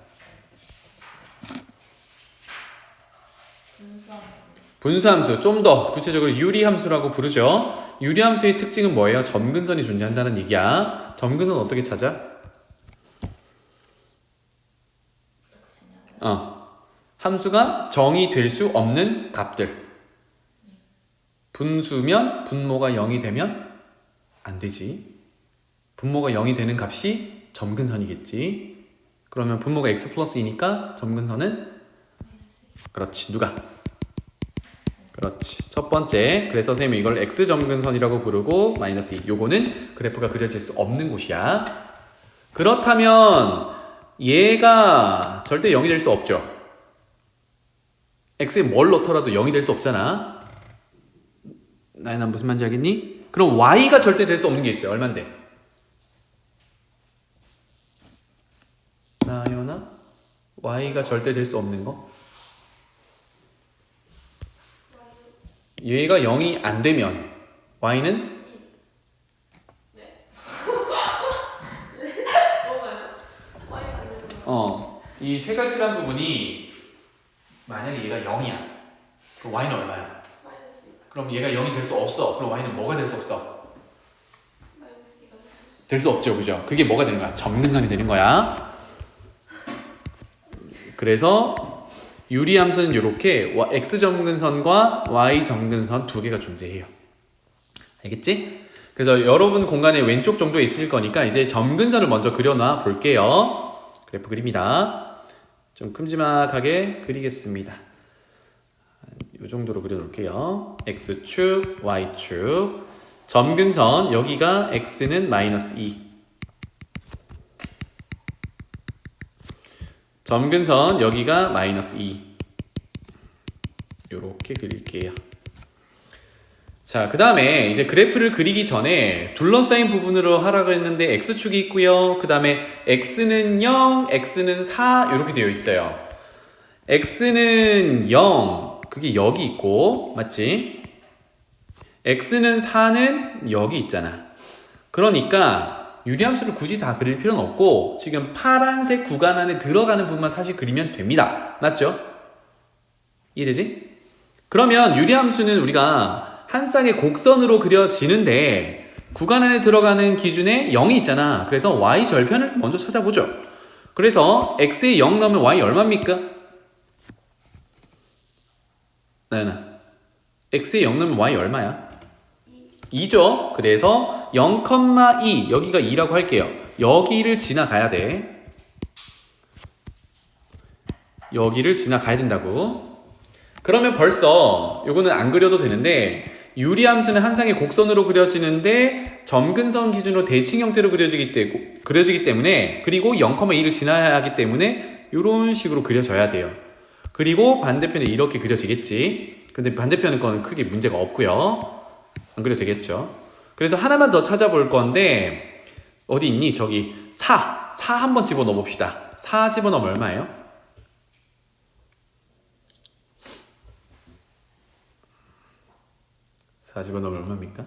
분수함수. 좀 더 구체적으로 유리함수라고 부르죠. 유리함수의 특징은 뭐예요? 점근선이 존재한다는 얘기야. 점근선 어떻게 찾아? 함수가 정의 될 수 없는 값들. 분수면 분모가 0이 되면 안 되지. 분모가 0이 되는 값이 점근선이겠지. 그러면 분모가 x 플러스 2니까 점근선은 그렇지. 누가? 그렇지. 첫 번째. 그래서 선생님이 이걸 x점근선이라고 부르고 마이너스 2. 요거는 그래프가 그려질 수 없는 곳이야. 그렇다면 얘가 절대 0이 될 수 없죠. x에 뭘 넣더라도 0이 될 수 없잖아. 나연아 무슨 말인지 알겠니? 그럼 y가 절대 될 수 없는 게 있어요. 얼만데? 나연아? y가 절대 될 수 없는 거? 얘가 0이 안 되면 y는 이 세 가지란 부분이 만약에 얘가 0이야. 그럼 y는 얼마야? 그럼 얘가 0이 될 수 없어. 그럼 y는 뭐가 될 수 없어? 될 수 없죠, 그죠? 그게 뭐가 되는 거야? 점근선이 되는 거야. 그래서 유리함수는 이렇게 x점근선과 y점근선 두 개가 존재해요. 알겠지? 그래서 여러분 공간의 왼쪽 정도에 있을 거니까 이제 점근선을 먼저 그려놔 볼게요. 그래프 그립니다. 좀 큼지막하게 그리겠습니다. 이 정도로 그려놓을게요. x축, y축, 점근선 여기가 x는 마이너스 2, 점근선 여기가 마이너스 2. 요렇게 그릴게요. 자, 그 다음에 이제 그래프를 그리기 전에 둘러싸인 부분으로 하라고 했는데 x축이 있고요. 그 다음에 x는 0, x는 4 이렇게 되어 있어요. x는 0, 그게 여기 있고 맞지? x는 4는 여기 있잖아. 그러니까 유리함수를 굳이 다 그릴 필요는 없고 지금 파란색 구간 안에 들어가는 부분만 사실 그리면 됩니다. 맞죠? 이해되지? 그러면 유리함수는 우리가 한 쌍의 곡선으로 그려지는데 구간 안에 들어가는 기준에 0이 있잖아. 그래서 y 절편을 먼저 찾아보죠. 그래서 x에 0 넣으면 y 얼마입니까? 나연아, x에 0 넣으면 y 얼마야? 2죠. 그래서 그래서 0,2 여기가 2라고 할게요. 여기를 지나가야 돼. 여기를 지나가야 된다고. 그러면 벌써 요거는 안 그려도 되는데 유리함수는 한 쌍의 곡선으로 그려지는데 점근선 기준으로 대칭 형태로 그려지기 때문에 그리고 0,2를 지나야 하기 때문에 이런 식으로 그려져야 돼요. 그리고 반대편에 이렇게 그려지겠지. 근데 반대편은 거는 크게 문제가 없고요. 안 그려도 되겠죠. 그래서 하나만 더 찾아볼 건데 어디 있니? 저기 4 한번 집어넣어 봅시다. 4 집어넣으면 얼마예요? 4 집어넣으면 얼마입니까?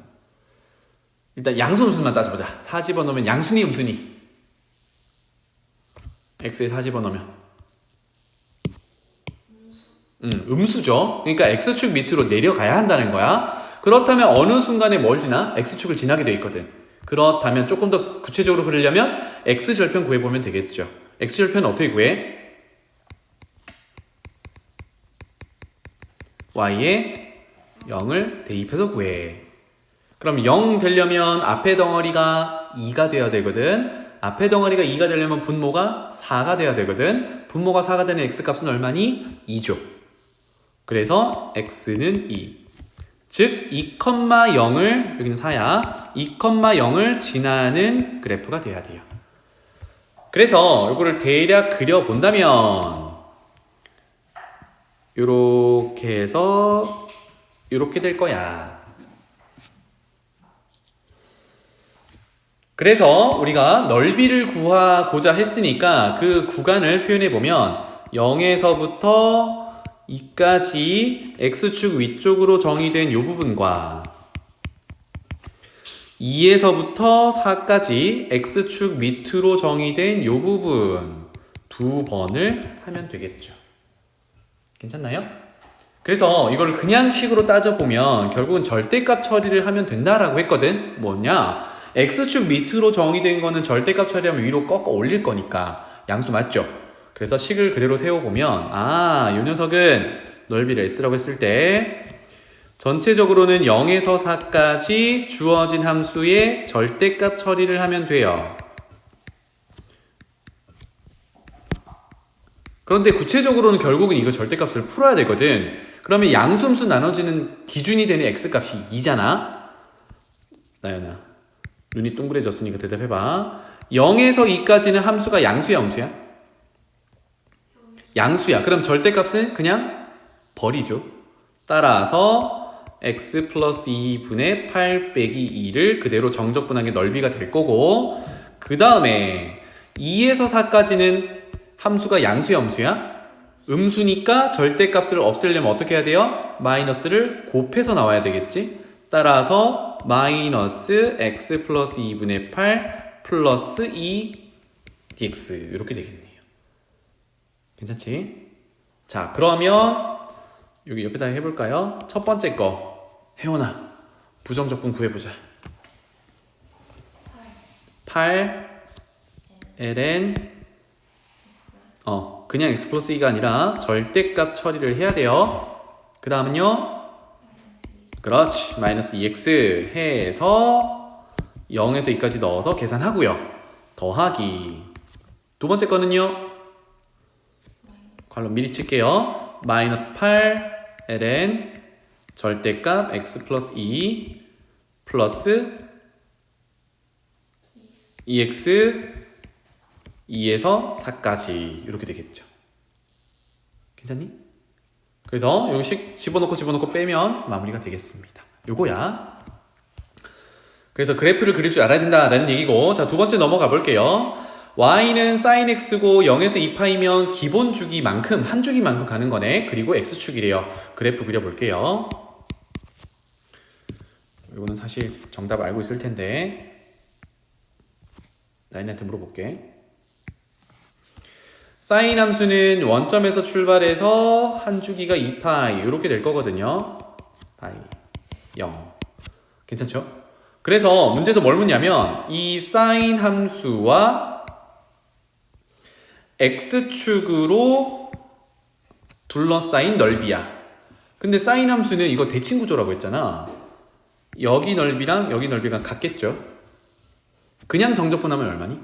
일단 양수 음수만 따져보자. 4 집어넣으면 양순위 음순위. x에 4 집어넣으면 음수죠. 그러니까 x축 밑으로 내려가야 한다는 거야. 그렇다면 어느 순간에 뭘 지나? x축을 지나게 돼 있거든. 그렇다면 조금 더 구체적으로 그리려면 x절편 구해보면 되겠죠. x절편은 어떻게 구해? y에 0을 대입해서 구해. 그럼 0 되려면 앞에 덩어리가 2가 돼야 되거든. 앞에 덩어리가 2가 되려면 분모가 4가 돼야 되거든. 분모가 4가 되는 x값은 얼마니? 2죠. 그래서 x는 2. 즉 2,0을 여기는 4야. 2,0을 지나는 그래프가 돼야 돼요. 그래서 이거를 대략 그려본다면 요렇게 해서 요렇게 될 거야. 그래서 우리가 넓이를 구하고자 했으니까 그 구간을 표현해 보면 0에서부터 2까지 x축 위쪽으로 정의된 이 부분과 2에서부터 4까지 x축 밑으로 정의된 이 부분 두 번을 하면 되겠죠. 괜찮나요? 그래서 이걸 그냥 식으로 따져보면 결국은 절대값 처리를 하면 된다라고 했거든. 뭐냐? x축 밑으로 정의된 거는 절대값 처리하면 위로 꺾어 올릴 거니까 양수 맞죠? 그래서 식을 그대로 세워보면 이 녀석은 넓이를 s라고 했을 때 전체적으로는 0에서 4까지 주어진 함수의 절대값 처리를 하면 돼요. 그런데 구체적으로는 결국은 이거 절대값을 풀어야 되거든. 그러면 양수음수 나눠지는 기준이 되는 x값이 2잖아. 나연아, 눈이 동그래졌으니까 대답해봐. 0에서 2까지는 함수가 양수야, 음수야? 양수야. 그럼 절대값은 그냥 버리죠. 따라서 x 플러스 2분의 8 빼기 2를 그대로 정적분하게 넓이가 될 거고 그 다음에 2에서 4까지는 함수가 양수야, 음수야? 음수니까 절대값을 없애려면 어떻게 해야 돼요? 마이너스를 곱해서 나와야 되겠지? 따라서 마이너스 x 플러스 2분의 8 플러스 2 dx 이렇게 되겠네요. 괜찮지? 자, 그러면 여기 옆에다 해볼까요? 첫 번째 거 혜원아 부정적분 구해보자. 8 ln 그냥 x 플러스 2가 아니라 절대값 처리를 해야 돼요. 그 다음은요 그렇지 마이너스 2x 해서 0에서 2까지 넣어서 계산하고요. 더하기 두 번째 거는요 괄호 미리 칠게요. 마이너스 8 ln 절대값 x 플러스 2 플러스 2x 2에서 4까지 이렇게 되겠죠. 괜찮니? 그래서 요식 집어넣고 빼면 마무리가 되겠습니다. 요거야. 그래서 그래프를 그릴 줄 알아야 된다라는 얘기고 자, 두 번째 넘어가 볼게요. y는 sin x고 0에서 2파이면 기본 주기만큼 한 주기만큼 가는 거네. 그리고 x축이래요. 그래프 그려볼게요. 이거는 사실 정답 알고 있을 텐데 나인한테 물어볼게. sin 함수는 원점에서 출발해서 한 주기가 2파이 이렇게 될 거거든요. 파이 0 괜찮죠? 그래서 문제에서 뭘 묻냐면 이 sin 함수와 x축으로 둘러싸인 넓이야. 근데 sin 함수는 이거 대칭 구조라고 했잖아. 여기 넓이랑 여기 넓이가 같겠죠. 그냥 정적분하면 얼마니?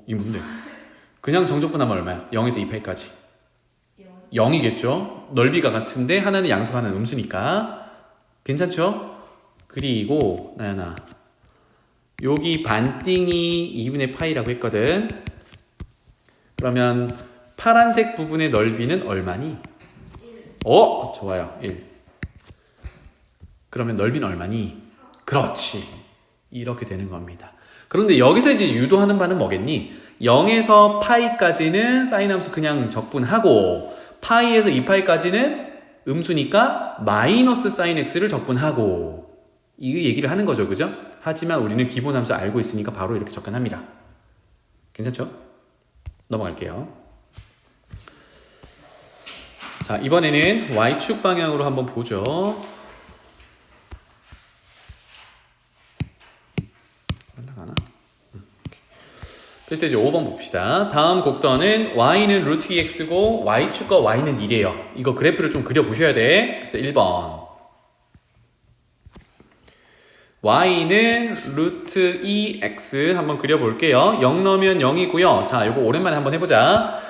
이 뭔데? 그냥 정적분하면 얼마야? 0에서 2파이까지 0이겠죠? 넓이가 같은데 하나는 양수 하나는 음수니까 괜찮죠? 그리고 나연아 여기 반띵이 2분의 파이라고 했거든. 그러면 파란색 부분의 넓이는 얼마니? 1. 좋아요. 1. 그러면 넓이는 얼마니? 그렇지. 이렇게 되는 겁니다. 그런데 여기서 이제 유도하는 바는 뭐겠니? 0에서 파이까지는 사인 함수 그냥 적분하고 파이에서 2파이까지는 음수니까 마이너스 사인 x를 적분하고 이 얘기를 하는 거죠. 그죠? 하지만 우리는 기본 함수 알고 있으니까 바로 이렇게 접근합니다. 괜찮죠? 넘어갈게요. 자, 이번에는 y축 방향으로 한번 보죠. 올라가나? 그래서 이제 5번 봅시다. 다음 곡선은 y는 루트 2x고 y축과 y는 1이에요. 이거 그래프를 좀 그려보셔야 돼. 그래서 1번 y는 루트 2x 한번 그려볼게요. 0 넣으면 0이고요. 자, 이거 오랜만에 한번 해보자.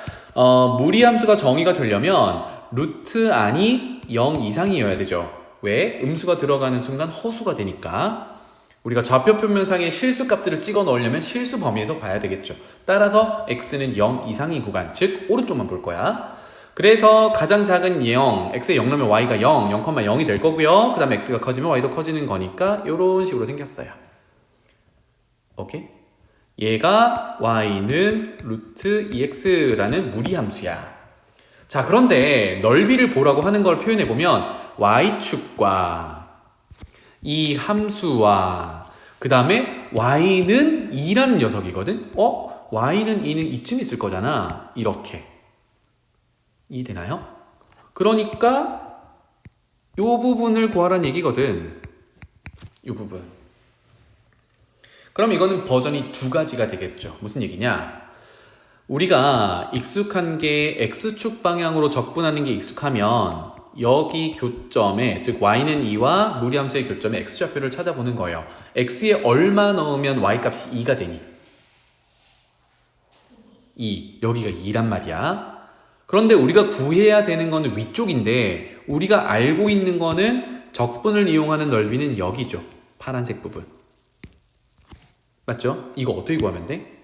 무리함수가 정의가 되려면 루트 안이 0 이상이어야 되죠. 왜? 음수가 들어가는 순간 허수가 되니까. 우리가 좌표 표면상의 실수 값들을 찍어 넣으려면 실수 범위에서 봐야 되겠죠. 따라서 x는 0 이상인 구간, 즉 오른쪽만 볼 거야. 그래서 가장 작은 0, x에 0 넣으면 y가 0, 0,0이 될 거고요. 그 다음에 x가 커지면 y도 커지는 거니까 이런 식으로 생겼어요. 오케이? 얘가 y는 루트 2x라는 무리함수야. 자, 그런데 넓이를 보라고 하는 걸 표현해보면 y축과 이 함수와 그 다음에 y는 2라는 녀석이거든? y는 2는 이쯤 있을 거잖아. 이렇게. 이해되나요? 그러니까 이 부분을 구하라는 얘기거든. 이 부분. 그럼 이거는 버전이 두 가지가 되겠죠. 무슨 얘기냐? 우리가 익숙한 게 x축 방향으로 적분하는 게 익숙하면 여기 교점에, 즉 y는 2와 무리함수의 교점에 x좌표를 찾아보는 거예요. x에 얼마 넣으면 y값이 2가 되니? 2. 여기가 2란 말이야. 그런데 우리가 구해야 되는 거는 위쪽인데 우리가 알고 있는 거는 적분을 이용하는 넓이는 여기죠. 파란색 부분. 맞죠? 이거 어떻게 구하면 돼?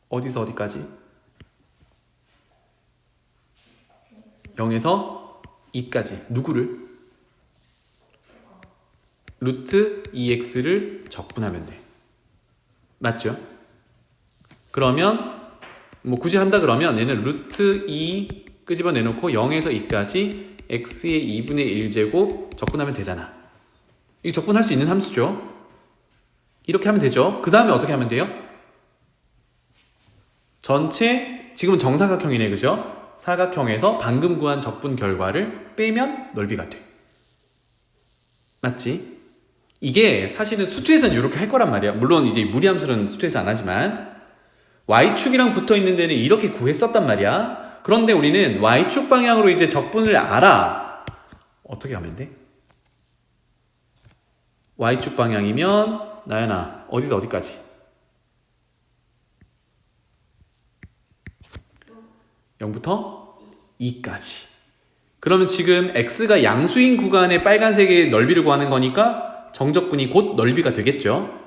어디서 어디까지? 0에서 2까지. 누구를? 루트 2x를 적분하면 돼. 맞죠? 그러면 뭐 굳이 한다 그러면 얘는 루트 2 끄집어내놓고 0에서 2까지 x의 2분의 1제곱 적분하면 되잖아. 이거 적분할 수 있는 함수죠. 이렇게 하면 되죠. 그 다음에 어떻게 하면 돼요? 전체 지금은 정사각형이네. 그죠? 사각형에서 방금 구한 적분 결과를 빼면 넓이가 돼. 맞지? 이게 사실은 수투에서는 이렇게 할 거란 말이야. 물론 이제 무리함수는 수투에서 안 하지만 y축이랑 붙어 있는 데는 이렇게 구했었단 말이야. 그런데 우리는 y축 방향으로 이제 적분을 알아. 어떻게 하면 돼? y축 방향이면 나연아 어디서 어디까지? 0부터 2까지. 그러면 지금 x가 양수인 구간의 빨간색의 넓이를 구하는 거니까 정적분이 곧 넓이가 되겠죠.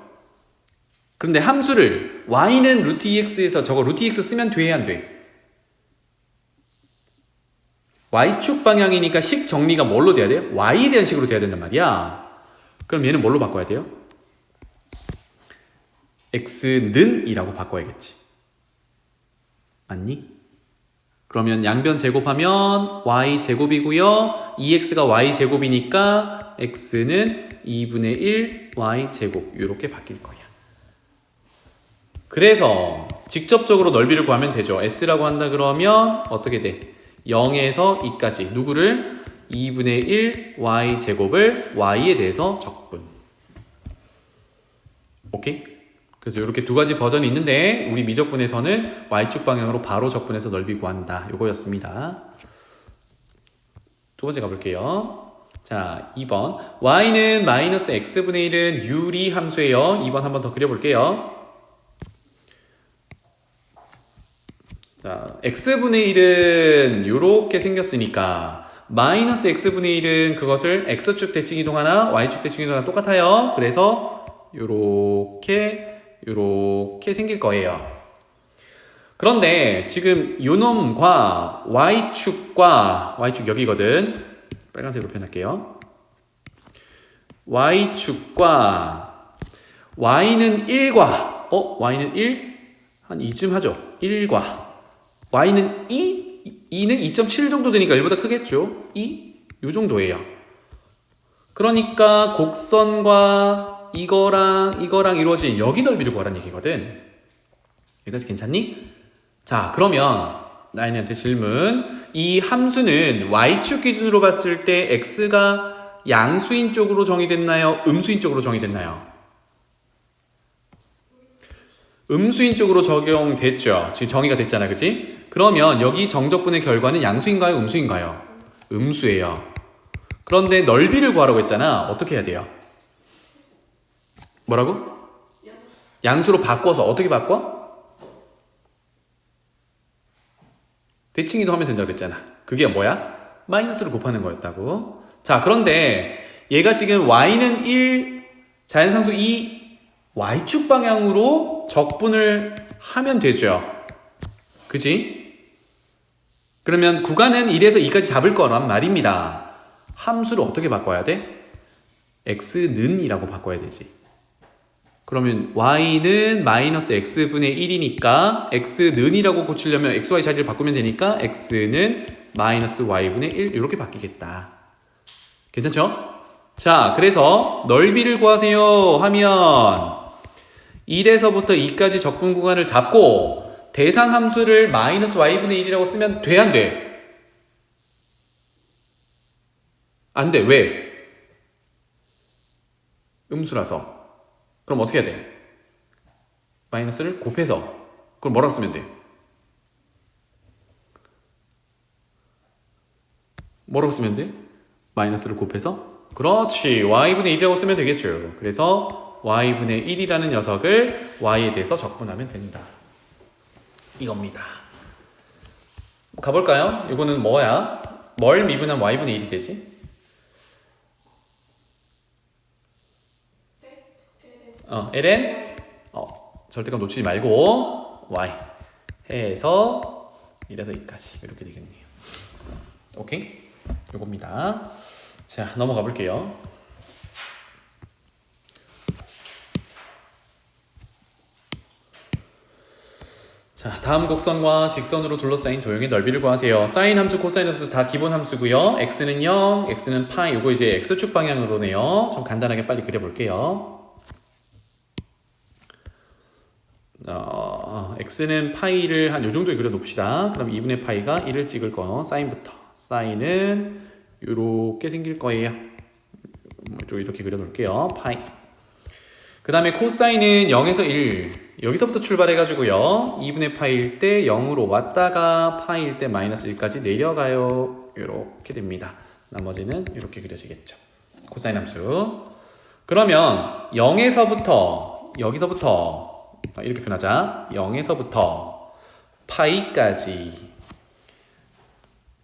그런데 함수를 y는 루트 2x에서 저거 루트 2x 쓰면 돼, 안 돼? y축 방향이니까 식 정리가 뭘로 돼야 돼요? y에 대한 식으로 돼야 된단 말이야. 그럼 얘는 뭘로 바꿔야 돼요? x는 이라고 바꿔야겠지. 맞니? 그러면 양변 제곱하면 y 제곱이고요. 2x가 y 제곱이니까 x는 2분의 1 y 제곱 이렇게 바뀔 거야. 그래서 직접적으로 넓이를 구하면 되죠. s라고 한다 그러면 어떻게 돼? 0에서 2까지 누구를? 2분의 1 y 제곱을 y에 대해서 적분. 오케이? 그래서 이렇게 두 가지 버전이 있는데 우리 미적분에서는 y축 방향으로 바로 적분해서 넓이 구한다. 요거였습니다. 두 번째 가볼게요. 자, 2번. y는 마이너스 x분의 1은 유리 함수예요. 2번 한번 더 그려볼게요. 자, x분의 1은 요렇게 생겼으니까 마이너스 x분의 1은 그것을 x축 대칭 이동하나 y축 대칭 이동하나 똑같아요. 그래서 요렇게 생길 거예요. 그런데 지금 요놈과 y축 여기거든. 빨간색으로 표현할게요. y축과 y는 1과 y는 1? 한 2쯤 하죠. 1과 y는 2는 2.7 정도 되니까 1보다 크겠죠. 2? 요 정도예요. 그러니까 곡선과 이거랑 이루어진 여기 넓이를 구하라는 얘기거든. 여기까지 괜찮니? 자, 그러면 나인이한테 질문. 이 함수는 y축 기준으로 봤을 때 x가 양수인 쪽으로 정의됐나요? 음수인 쪽으로 정의됐나요? 음수인 쪽으로 적용됐죠. 지금 정의가 됐잖아, 그치? 그러면 여기 정적분의 결과는 양수인가요? 음수인가요? 음수예요. 그런데 넓이를 구하라고 했잖아. 어떻게 해야 돼요? 뭐라고? 양수로 바꿔서 어떻게 바꿔? 대칭 이동하면 된다고 그랬잖아. 그게 뭐야? 마이너스를 곱하는 거였다고. 자, 그런데 얘가 지금 y는 1, 자연상수 2, y축 방향으로 적분을 하면 되죠. 그지? 그러면 구간은 1에서 2까지 잡을 거란 말입니다. 함수를 어떻게 바꿔야 돼? x는 이라고 바꿔야 되지. 그러면 y는 마이너스 x분의 1이니까 x는 이라고 고치려면 xy 자리를 바꾸면 되니까 x는 마이너스 y분의 1 이렇게 바뀌겠다. 괜찮죠? 자, 그래서 넓이를 구하세요 하면 1에서부터 2까지 적분 구간을 잡고 대상 함수를 마이너스 y분의 1이라고 쓰면 돼, 안 돼? 안 돼. 왜? 음수라서. 그럼 어떻게 해야 돼? 마이너스를 곱해서. 그럼 뭐라고 쓰면 돼? 뭐라고 쓰면 돼? 마이너스를 곱해서? 그렇지. y분의 1이라고 쓰면 되겠죠. 그래서 y분의 1이라는 녀석을 y에 대해서 적분하면 된다. 이겁니다. 가볼까요? 이거는 뭐야? 뭘 미분하면 y분의 1이 되지? ln 절대값 놓치지 말고 y 해서 1에서 2까지 이렇게 되겠네요. 오케이? 요겁니다. 자, 넘어가 볼게요. 자, 다음 곡선과 직선으로 둘러싸인 도형의 넓이를 구하세요. 사인 함수, 코사인 함수 다 기본 함수고요. x는 0, x는 파이. 요거 이제 x축 방향으로네요. 좀 간단하게 빨리 그려볼게요. x는 파이를 한 요 정도에 그려놓읍시다. 그럼 2분의 파이가 1을 찍을 거. 사인부터. 사인은 요렇게 생길 거예요. 이렇게 그려놓을게요. 파이. 그 다음에 코사인은 0에서 1. 여기서부터 출발해가지고요. 2분의 파이일 때 0으로 왔다가 파이일 때 마이너스 1까지 내려가요. 이렇게 됩니다. 나머지는 이렇게 그려지겠죠. 코사인 함수. 그러면 0에서부터 여기서부터 이렇게 표현하자. 0에서부터 파이까지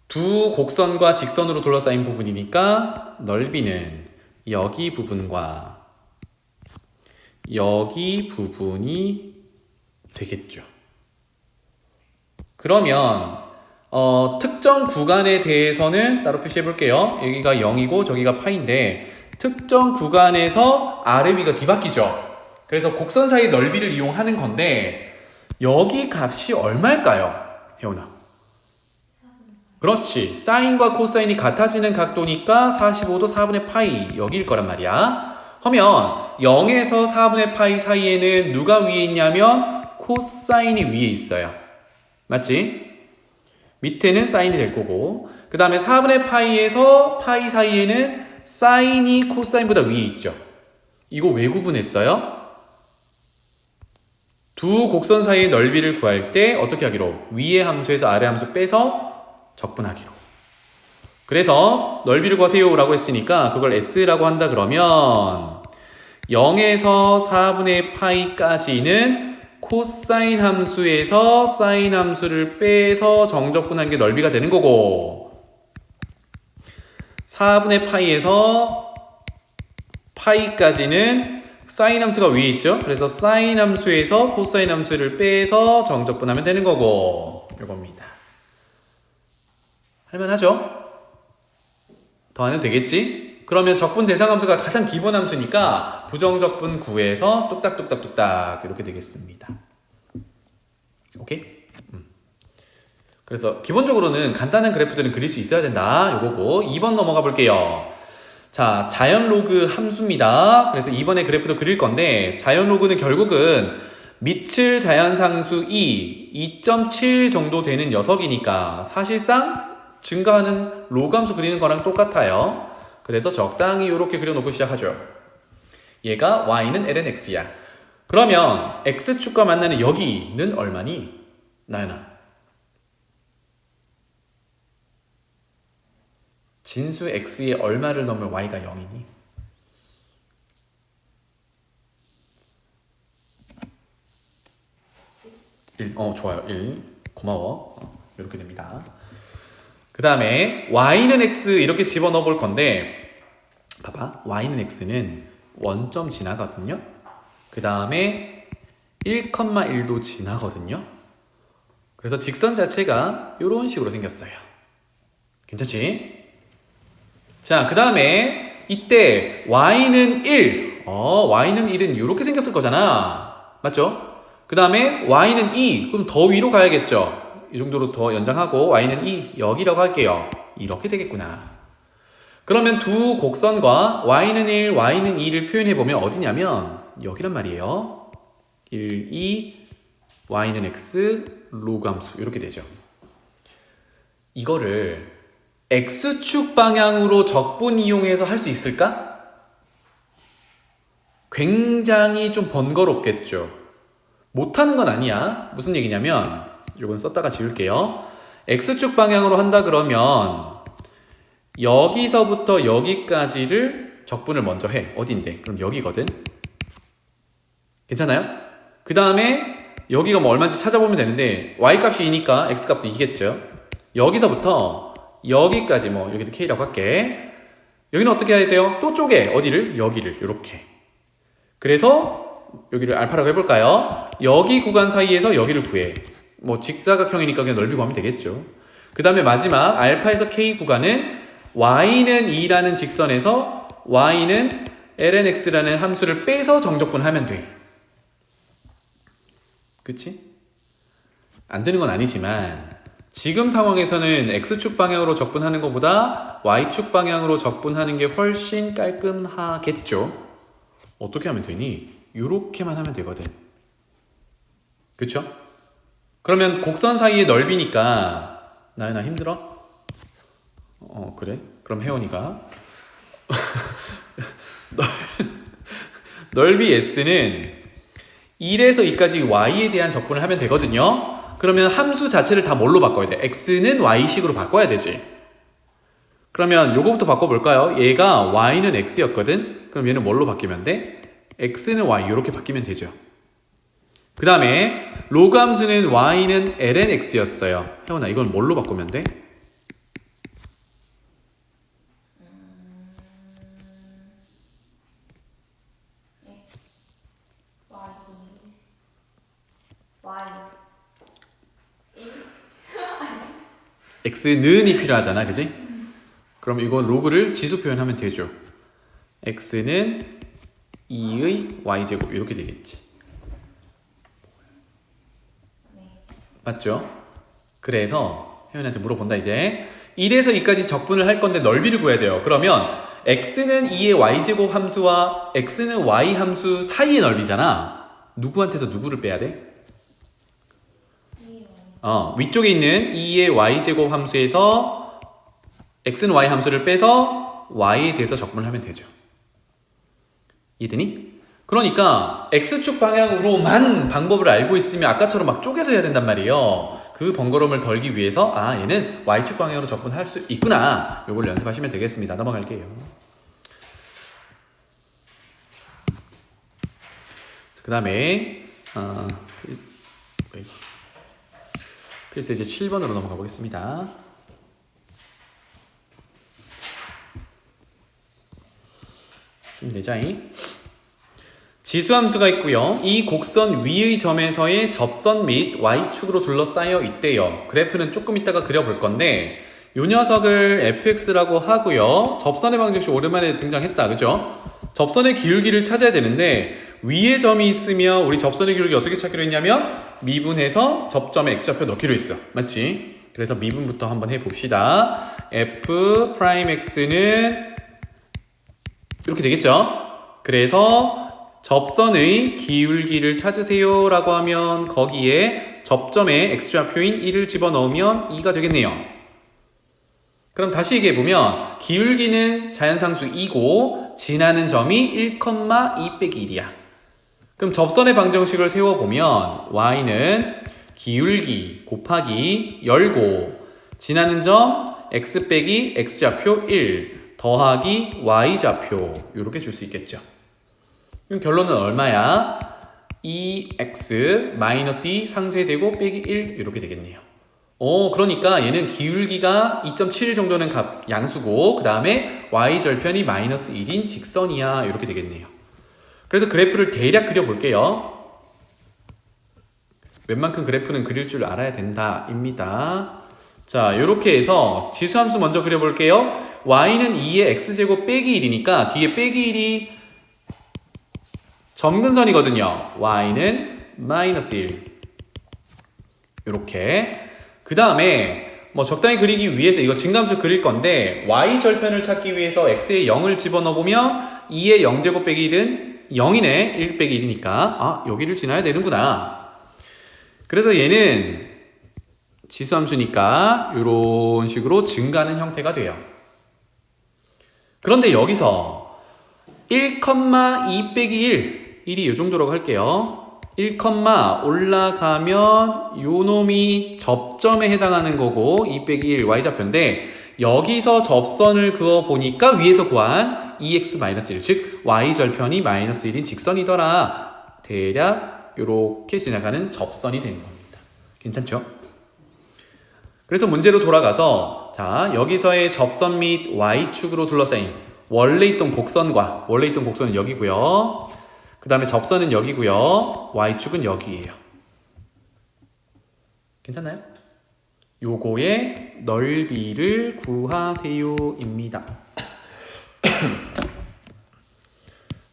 두 곡선과 직선으로 둘러싸인 부분이니까 넓이는 여기 부분과 여기 부분이 되겠죠. 그러면 특정 구간에 대해서는 따로 표시해 볼게요. 여기가 0이고 저기가 파인데 특정 구간에서 아래 위가 뒤바뀌죠. 그래서 곡선 사이 넓이를 이용하는 건데 여기 값이 얼마일까요? 혜원아. 그렇지. 사인과 코사인이 같아지는 각도니까 45도 4분의 파이 여기일 거란 말이야. 하면 0에서 4분의 파이 사이에는 누가 위에 있냐면 코사인이 위에 있어요. 맞지? 밑에는 사인이 될 거고 그 다음에 4분의 파이에서 파이 사이에는 사인이 코사인보다 위에 있죠. 이거 왜 구분했어요? 두 곡선 사이의 넓이를 구할 때 어떻게 하기로? 위의 함수에서 아래 함수 빼서 적분하기로. 그래서 넓이를 구하세요 라고 했으니까 그걸 S라고 한다 그러면 0에서 4분의 파이까지는 코사인 함수에서 사인 함수를 빼서 정적분한 게 넓이가 되는 거고 4분의 파이에서 파이까지는 사인 함수가 위에 있죠. 그래서 사인 함수에서 코사인 함수를 빼서 정적분하면 되는 거고 이겁니다. 할만하죠? 더 안 해도 되겠지? 그러면 적분 대상 함수가 가장 기본 함수니까 부정적분 구해서 뚝딱뚝딱뚝딱 이렇게 되겠습니다. 오케이? 그래서 기본적으로는 간단한 그래프들은 그릴 수 있어야 된다 요거고 2번 넘어가 볼게요. 자, 자연 로그 함수입니다. 그래서 이번에 그래프도 그릴 건데 자연 로그는 결국은 밑을 자연상수 2.7 정도 되는 녀석이니까 사실상 증가하는 로그 함수 그리는 거랑 똑같아요. 그래서 적당히 이렇게 그려놓고 시작하죠. 얘가 y는 ln x야. 그러면 x축과 만나는 여기는 얼마니? 나연아. 진수 x에 얼마를 넣으면 y가 0이니? 좋아요. 1. 고마워. 이렇게 됩니다. 그 다음에 y는 x 이렇게 집어넣어 볼 건데 봐봐. y는 x는 원점 지나거든요. 그 다음에 1,1도 지나거든요. 그래서 직선 자체가 이런 식으로 생겼어요. 괜찮지? 자, 그 다음에 이때 y는 1 y는 1은 이렇게 생겼을 거잖아. 맞죠? 그 다음에 y는 2 그럼 더 위로 가야겠죠. 이 정도로 더 연장하고 y는 2 여기라고 할게요. 이렇게 되겠구나. 그러면 두 곡선과 y는 1, y는 2를 표현해보면 어디냐면 여기란 말이에요. 1, 2, y는 x, 로그 함수 이렇게 되죠. 이거를 x축 방향으로 적분 이용해서 할 수 있을까? 굉장히 좀 번거롭겠죠. 못하는 건 아니야. 무슨 얘기냐면 이건 썼다가 지울게요. x축 방향으로 한다 그러면 여기서부터 여기까지를 적분을 먼저 해. 어딘데? 그럼 여기거든. 괜찮아요? 그 다음에 여기가 뭐 얼마인지 찾아보면 되는데 y값이 2니까 x값도 2겠죠. 여기서부터 여기까지 뭐 여기도 k라고 할게. 여기는 어떻게 해야 돼요? 또 쪼개. 어디를? 여기를 이렇게. 그래서 여기를 알파라고 해볼까요? 여기 구간 사이에서 여기를 구해. 뭐 직사각형이니까 그냥 넓이 구하면 되겠죠. 그 다음에 마지막 알파에서 k 구간은 y는 2라는 직선에서 y는 ln x라는 함수를 빼서 정적분하면 돼. 그치? 안 되는 건 아니지만 지금 상황에서는 x축 방향으로 적분하는 것보다 y축 방향으로 적분하는 게 훨씬 깔끔하겠죠. 어떻게 하면 되니? 요렇게만 하면 되거든. 그쵸? 그러면 곡선 사이의 넓이니까 나연아 힘들어? 그래? 그럼 혜원이가 넓이 S는 1에서 2까지 Y에 대한 적분을 하면 되거든요. 그러면 함수 자체를 다 뭘로 바꿔야 돼? X는 Y식으로 바꿔야 되지. 그러면 요거부터 바꿔볼까요? 얘가 Y는 X였거든? 그럼 얘는 뭘로 바뀌면 돼? X는 Y 이렇게 바뀌면 되죠. 그 다음에 로그 함수는 Y는 ln X였어요. 혜원아 이건 뭘로 바꾸면 돼? x는이 필요하잖아, 그지? 그럼 이거 로그를 지수 표현하면 되죠. x는 2의 y제곱 이렇게 되겠지. 맞죠? 그래서 혜연이한테 물어본다 이제. 1에서 2까지 적분을 할 건데 넓이를 구해야 돼요. 그러면 x는 2의 y제곱 함수와 x는 y 함수 사이의 넓이잖아. 누구한테서 누구를 빼야 돼? 위쪽에 있는 2의 y제곱 함수에서 x는 y 함수를 빼서 y에 대해서 적분을 하면 되죠. 이해되니? 그러니까 X축 방향으로만 방법을 알고 있으면 아까처럼 막 쪼개서 해야 된단 말이에요. 그 번거로움을 덜기 위해서 얘는 Y축 방향으로 접근할 수 있구나. 요걸 연습하시면 되겠습니다. 넘어갈게요. 그 다음에 필수 이제 7번으로 넘어가 보겠습니다. 힘내자잉. 지수함수가 있고요. 이 곡선 위의 점에서의 접선 및 Y축으로 둘러싸여 있대요. 그래프는 조금 이따가 그려볼 건데 이 녀석을 fx라고 하고요. 접선의 방정식 오랜만에 등장했다. 그죠? 접선의 기울기를 찾아야 되는데 위에 점이 있으면 우리 접선의 기울기 어떻게 찾기로 했냐면 미분해서 접점에 x좌표 넣기로 했어. 맞지? 그래서 미분부터 한번 해봅시다. f'x는 이렇게 되겠죠? 그래서 접선의 기울기를 찾으세요 라고 하면 거기에 접점에 x좌표인 1을 집어넣으면 2가 되겠네요. 그럼 다시 얘기해보면 기울기는 자연상수 2고 지나는 점이 1, 2 빼기 1이야. 그럼 접선의 방정식을 세워보면 y는 기울기 곱하기 열고 지나는 점 x 빼기 x좌표 1 더하기 y좌표 이렇게 줄 수 있겠죠. 그럼 결론은 얼마야? 2x 마이너스 2 상쇄되고 빼기 1 이렇게 되겠네요. 그러니까 얘는 기울기가 2.7 정도는 양수고 그 다음에 y절편이 마이너스 1인 직선이야 이렇게 되겠네요. 그래서 그래프를 대략 그려볼게요. 웬만큼 그래프는 그릴 줄 알아야 된다 입니다. 자, 요렇게 해서 지수함수 먼저 그려볼게요. y는 2의 x제곱 빼기 1이니까 뒤에 빼기 1이 점근선이거든요. y는 마이너스 1 요렇게. 그 다음에 뭐 적당히 그리기 위해서 이거 증감수 그릴 건데 y절편을 찾기 위해서 x에 0을 집어넣어보면 2의 0제곱 빼기 1은 0이네. 1 빼기 1이니까 여기를 지나야 되는구나. 그래서 얘는 지수함수니까 이런 식으로 증가하는 형태가 돼요. 그런데 여기서 1, 2 빼기 1 1이 이 정도라고 할게요. 1, 올라가면 요 놈이 접점에 해당하는 거고 2 빼기 1 y좌표인데 여기서 접선을 그어보니까 위에서 구한 2x-1 즉 y절편이 마이너스 1인 직선이더라. 대략 이렇게 지나가는 접선이 되는 겁니다. 괜찮죠? 그래서 문제로 돌아가서 자 여기서의 접선 및 y축으로 둘러싸인 원래 있던 곡선과 원래 있던 곡선은 여기고요. 그 다음에 접선은 여기고요. y축은 여기예요. 괜찮나요? 요거의 넓이를 구하세요입니다.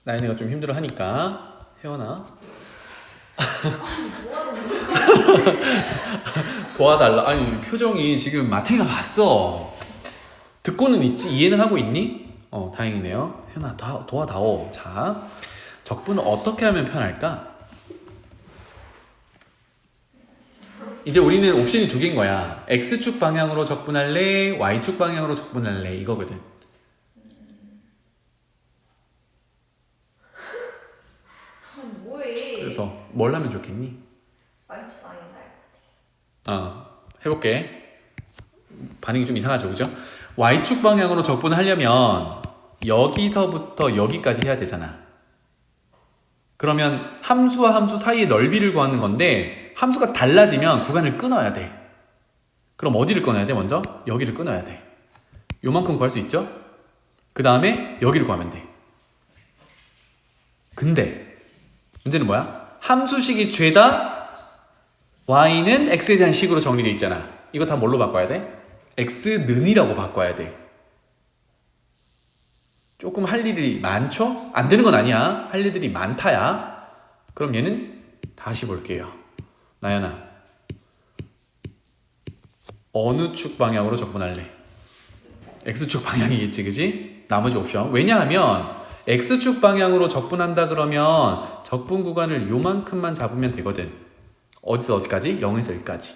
나연이가 좀 힘들어 하니까 혜원아 도와달라. 아니 표정이 지금 마탱이가 갔어. 듣고는 있지 이해는 하고 있니? 다행이네요. 혜원아 도와다오. 자 적분을 어떻게 하면 편할까? 이제 우리는 옵션이 두 개인 거야. X축 방향으로 적분할래? Y축 방향으로 적분할래? 이거거든. 뭐해? 그래서 뭘 하면 좋겠니? Y축 방향 나을 것 같아. 해볼게. 반응이 좀 이상하죠, 그죠? Y축 방향으로 적분하려면 여기서부터 여기까지 해야 되잖아. 그러면 함수와 함수 사이의 넓이를 구하는 건데 함수가 달라지면 구간을 끊어야 돼. 그럼 어디를 끊어야 돼? 먼저 여기를 끊어야 돼. 요만큼 구할 수 있죠? 그 다음에 여기를 구하면 돼. 근데 문제는 뭐야? 함수식이 죄다 y는 x에 대한 식으로 정리되어 있잖아. 이거 다 뭘로 바꿔야 돼? x는이라고 바꿔야 돼. 조금 할 일이 많죠? 안 되는 건 아니야. 할 일들이 많다야. 그럼 얘는 다시 볼게요. 나연아 어느 축 방향으로 적분할래? X축 방향이겠지, 그지? 나머지 옵션. 왜냐하면 X축 방향으로 적분한다 그러면 적분 구간을 요만큼만 잡으면 되거든. 어디서 어디까지? 0에서 1까지.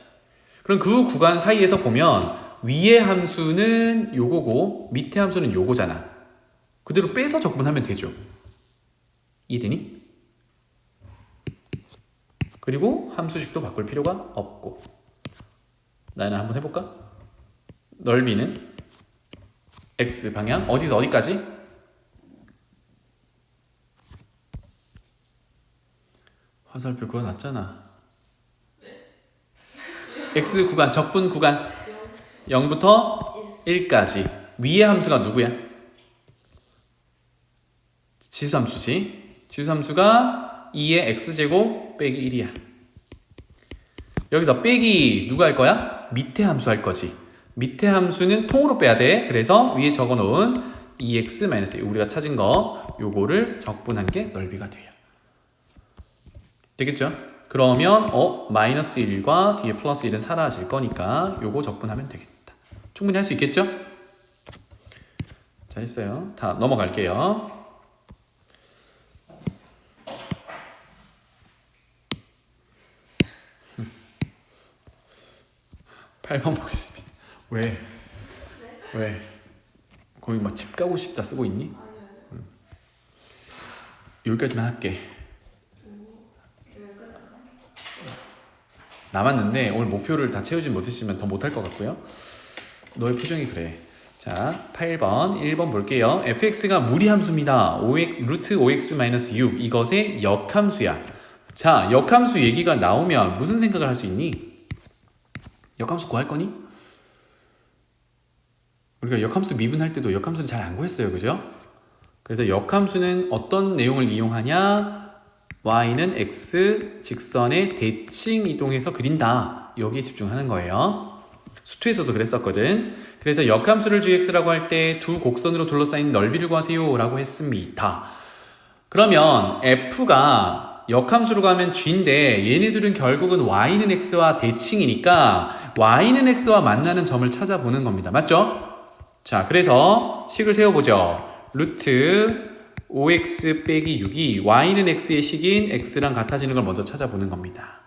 그럼 그 구간 사이에서 보면 위의 함수는 요거고 밑에 함수는 요거잖아. 그대로 빼서 적분하면 되죠. 이해되니? 그리고 함수식도 바꿀 필요가 없고. 나는 한번 해볼까? 넓이는 x 방향 어디서 어디까지? 화살표 그어놨잖아. x 구간, 적분 구간 0부터 1까지. 위의 함수가 누구야? 지수함수지. 지수함수가 2의 x제곱 빼기 1이야. 여기서 빼기 누가 할 거야? 밑에 함수 할 거지. 밑에 함수는 통으로 빼야 돼. 그래서 위에 적어놓은 2x-1 우리가 찾은 거 요거를 적분한 게 넓이가 돼요. 되겠죠? 그러면 마이너스 1과 뒤에 플러스 1은 사라질 거니까 요거 적분하면 되겠다. 충분히 할 수 있겠죠? 자, 했어요. 다 넘어갈게요. 8번 보겠습니다. 왜? 왜? 거기 막 집 가고 싶다 쓰고 있니? 여기까지만 할게. 남았는데 오늘 목표를 다 채우지 못했으면 더 못할 것 같고요. 너의 표정이 그래. 자, 8번, 1번 볼게요. fx가 무리함수입니다. 루트 5x-6 이것의 역함수야. 자, 역함수 얘기가 나오면 무슨 생각을 할 수 있니? 역함수 구할 거니? 우리가 역함수 미분할 때도 역함수는 잘 안 구했어요. 그죠? 그래서 역함수는 어떤 내용을 이용하냐? y는 x 직선의 대칭 이동해서 그린다. 여기에 집중하는 거예요. 수투에서도 그랬었거든. 그래서 역함수를 gx라고 할 때 두 곡선으로 둘러싸인 넓이를 구하세요 라고 했습니다. 그러면 f가 역함수로 가면 g인데 얘네들은 결국은 y는 x와 대칭이니까 y는 x와 만나는 점을 찾아보는 겁니다. 맞죠? 자, 그래서 식을 세워보죠. 루트 5x 빼기 6이 y는 x의 식인 x랑 같아지는 걸 먼저 찾아보는 겁니다.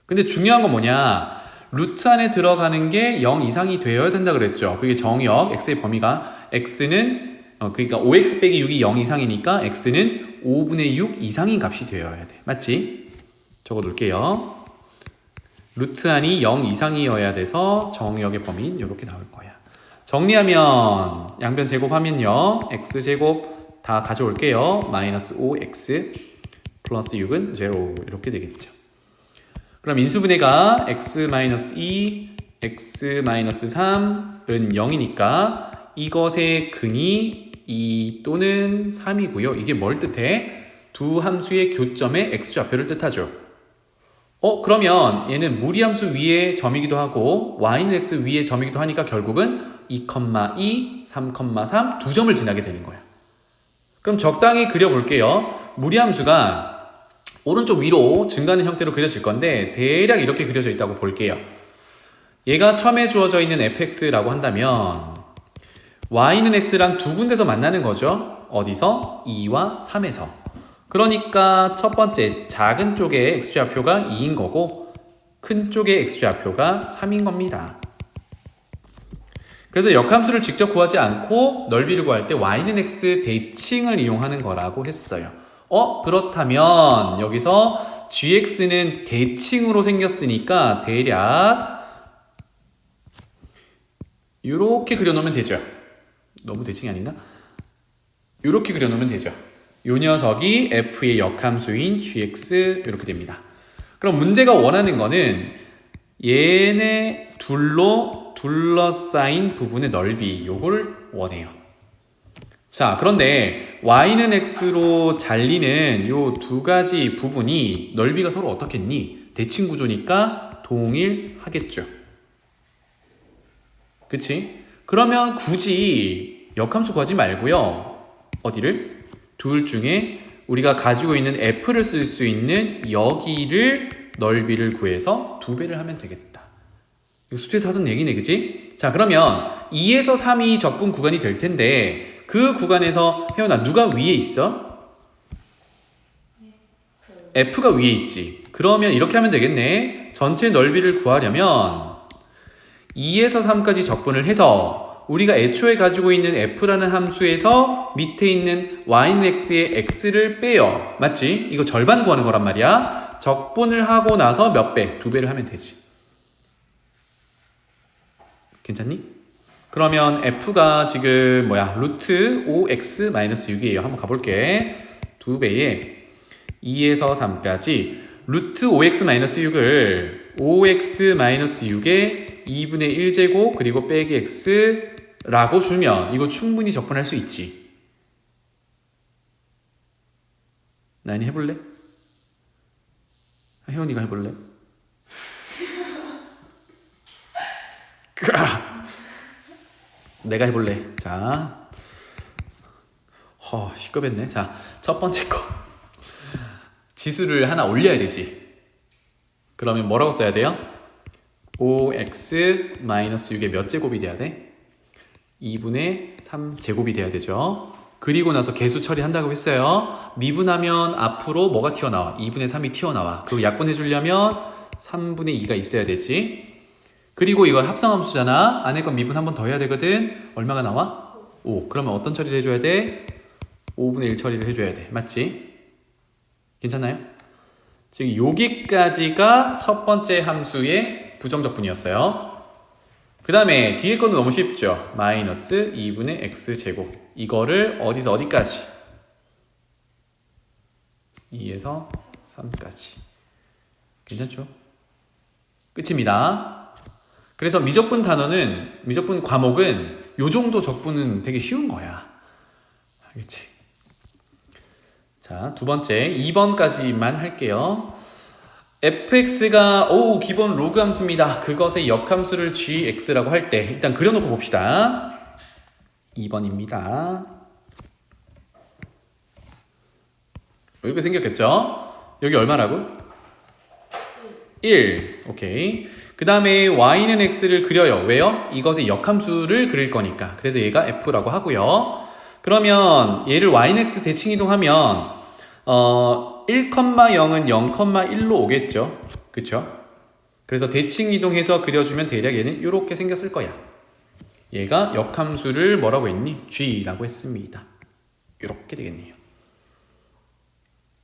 근데 중요한 건 뭐냐? 루트 안에 들어가는 게 0 이상이 되어야 된다 그랬죠. 그게 정역, x의 범위가 x는 그러니까 5x 빼기 6이 0 이상이니까 x는 5분의 6 이상인 값이 되어야 돼. 맞지? 적어 놓을게요. 루트 안이 0 이상이어야 돼서 정역의 범위는 이렇게 나올 거야. 정리하면 양변 제곱하면요. x제곱 다 가져올게요. 마이너스 5x 플러스 6은 0 이렇게 되겠죠. 그럼 인수분해가 x-2, x-3은 0이니까 이것의 근이 2 또는 3이고요. 이게 뭘 뜻해? 두 함수의 교점의 x좌표를 뜻하죠. 그러면 얘는 무리함수 위의 점이기도 하고 y는 x 위의 점이기도 하니까 결국은 2,2, 3,3 두 점을 지나게 되는 거야. 그럼 적당히 그려볼게요. 무리함수가 오른쪽 위로 증가하는 형태로 그려질 건데 대략 이렇게 그려져 있다고 볼게요. 얘가 처음에 주어져 있는 fx라고 한다면 y는 x랑 두 군데서 만나는 거죠. 어디서? 2와 3에서. 그러니까 첫 번째 작은 쪽의 x좌표가 2인 거고 큰 쪽의 x좌표가 3인 겁니다. 그래서 역함수를 직접 구하지 않고 넓이를 구할 때 y는 x 대칭을 이용하는 거라고 했어요. 그렇다면 여기서 gx는 대칭으로 생겼으니까 대략 이렇게 그려놓으면 되죠. 너무 대칭이 아닌가? 이렇게 그려놓으면 되죠. 이 녀석이 f의 역함수인 gx 이렇게 됩니다. 그럼 문제가 원하는 거는 얘네 둘로 둘러싸인 부분의 넓이 요걸 원해요. 자, 그런데 y는 x로 잘리는 요 두 가지 부분이 넓이가 서로 어떻겠니? 대칭 구조니까 동일하겠죠. 그치? 그러면 굳이 역함수 구하지 말고요. 어디를? 둘 중에 우리가 가지고 있는 f를 쓸 수 있는 여기를 넓이를 구해서 2배를 하면 되겠다. 이거 수트에서 하던 얘기네, 그치? 자, 그러면 2에서 3이 적분 구간이 될 텐데 그 구간에서 혜연아 누가 위에 있어? f가 위에 있지. 그러면 이렇게 하면 되겠네. 전체 넓이를 구하려면 2에서 3까지 적분을 해서 우리가 애초에 가지고 있는 f라는 함수에서 밑에 있는 y는 x의 x를 빼요. 맞지? 이거 절반 구하는 거란 말이야. 적분을 하고 나서 몇 배? 2배를 하면 되지. 괜찮니? 그러면 f가 지금 루트 5x-6이에요. 한번 가볼게. 2배에 2에서 3까지 루트 5x-6을 5x-6에 2분의 1제곱 그리고 빼기 x라고 주면 이거 충분히 적분할 수 있지. 나연이 해볼래? 혜원이가 해볼래? 내가 해볼래. 자, 시끄럽네. 자, 첫 번째 거 지수를 하나 올려야 되지. 그러면 뭐라고 써야 돼요? 5x-6의 몇 제곱이 돼야 돼? 2분의 3제곱이 돼야 되죠. 그리고 나서 계수 처리한다고 했어요. 미분하면 앞으로 뭐가 튀어나와? 2분의 3이 튀어나와. 그리고 약분해 주려면 3분의 2가 있어야 되지. 그리고 이거 합성함수잖아. 안에 건 미분 한 번 더 해야 되거든. 얼마가 나와? 5. 그러면 어떤 처리를 해줘야 돼? 5분의 1 처리를 해줘야 돼. 맞지? 괜찮나요? 지금 여기까지가 첫 번째 함수의 부정적분이었어요. 그 다음에 뒤에 거는 너무 쉽죠. 마이너스 2분의 x제곱. 이거를 어디서 어디까지? 2에서 3까지. 괜찮죠? 끝입니다. 그래서 미적분 과목은 요 정도 적분은 되게 쉬운 거야. 알겠지? 자, 두 번째 2번까지만 할게요. fx가 기본 로그 함수입니다. 그것의 역함수를 gx라고 할 때 일단 그려놓고 봅시다. 2번입니다. 이렇게 생겼겠죠? 여기 얼마라고? 1. 오케이. 그 다음에 y는 x를 그려요. 왜요? 이것의 역함수를 그릴 거니까. 그래서 얘가 f라고 하고요. 그러면 얘를 y는 x 대칭 이동하면 1,0은 0,1로 오겠죠. 그쵸? 그래서 대칭 이동해서 그려주면 대략 얘는 이렇게 생겼을 거야. 얘가 역함수를 뭐라고 했니? g라고 했습니다. 이렇게 되겠네요.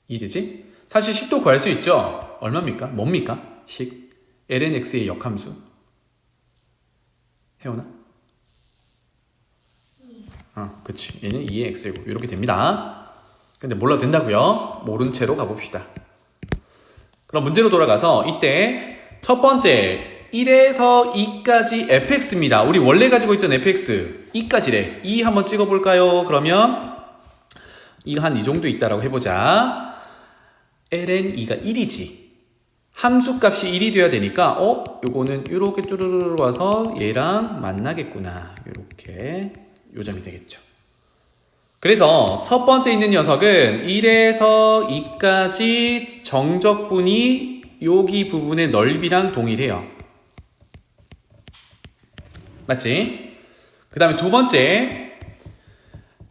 이해되지? 사실 식도 구할 수 있죠. 얼마입니까? 뭡니까? 식 lnx의 역함수. 혜원아? 그치. 얘는 2의 x제곱. 이렇게 됩니다. 근데 몰라도 된다고요? 모른 채로 가봅시다. 그럼 문제로 돌아가서 이때 첫 번째 1에서 2까지 fx입니다. 우리 원래 가지고 있던 fx 2까지래. 2 한번 찍어볼까요? 그러면 이가 한 이 정도 있다라고 해보자. ln 2가 1이지. 함수값이 1이 돼야 되니까 요거는 이렇게 쭈르르 와서 얘랑 만나겠구나. 이렇게 요점이 되겠죠. 그래서 첫 번째 있는 녀석은 1에서 2까지 정적분이 여기 부분의 넓이랑 동일해요. 맞지? 그 다음에 두 번째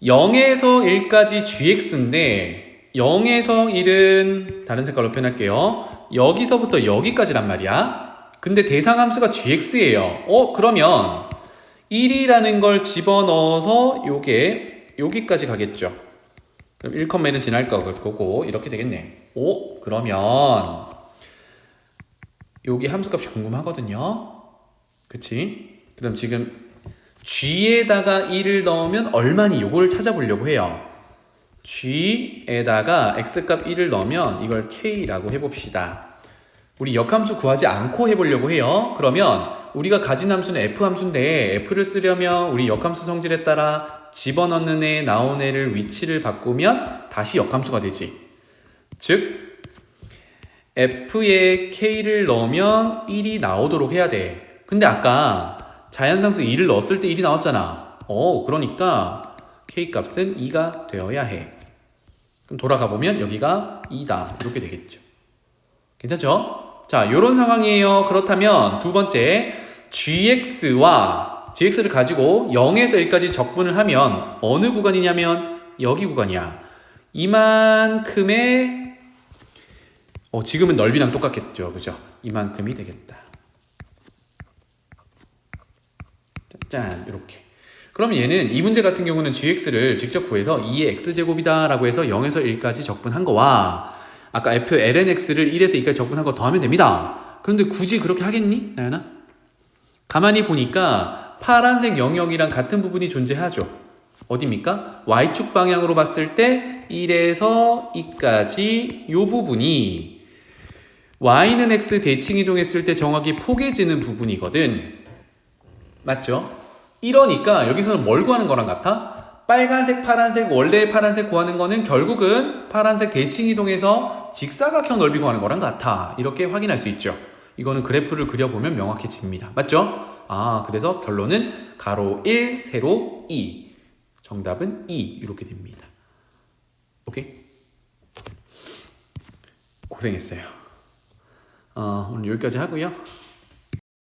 0에서 1까지 gx인데 0에서 1은 다른 색깔로 표현할게요. 여기서부터 여기까지란 말이야. 근데 대상 함수가 gx예요. 그러면 1이라는 걸 집어넣어서 요게 여기까지 가겠죠. 그럼 1,1은 지날 거고 이렇게 되겠네. 그러면 여기 함수값이 궁금하거든요. 그치? 그럼 지금 g에다가 1을 넣으면 얼마니? 요걸 찾아보려고 해요. g에다가 x값 1을 넣으면 이걸 k라고 해봅시다. 우리 역함수 구하지 않고 해보려고 해요. 그러면 우리가 가진 함수는 f함수인데 f를 쓰려면 우리 역함수 성질에 따라 집어넣는 애, 나온 애를 위치를 바꾸면 다시 역함수가 되지. 즉 f에 k를 넣으면 1이 나오도록 해야 돼. 근데 아까 자연상수 2를 넣었을 때 1이 나왔잖아. 그러니까 k값은 2가 되어야 해. 그럼 돌아가 보면 여기가 2다. 이렇게 되겠죠. 괜찮죠? 자, 요런 상황이에요. 그렇다면 두 번째 gx를 가지고 0에서 1까지 적분을 하면 어느 구간이냐면 여기 구간이야. 이만큼의 지금은 넓이랑 똑같겠죠. 그죠? 이만큼이 되겠다. 짠, 이렇게. 그럼 얘는 이 문제 같은 경우는 gx를 직접 구해서 2의 x제곱이다 라고 해서 0에서 1까지 적분한 거와 아까 f ln x를 1에서 2까지 적분한 거 더하면 됩니다. 그런데 굳이 그렇게 하겠니? 나연아? 가만히 보니까 파란색 영역이랑 같은 부분이 존재하죠. 어디입니까? y축 방향으로 봤을 때 1에서 2까지 이 부분이 y는 x 대칭 이동했을 때 정확히 포개지는 부분이거든. 맞죠? 이러니까 여기서는 뭘 구하는 거랑 같아? 빨간색, 파란색, 원래 파란색 구하는 거는 결국은 파란색 대칭 이동해서 직사각형 넓이 구하는 거랑 같아. 이렇게 확인할 수 있죠. 이거는 그래프를 그려보면 명확해집니다. 맞죠? 그래서 결론은 가로 1, 세로 2. 정답은 2 이렇게 됩니다. 오케이? 고생했어요. 오늘 여기까지 하고요.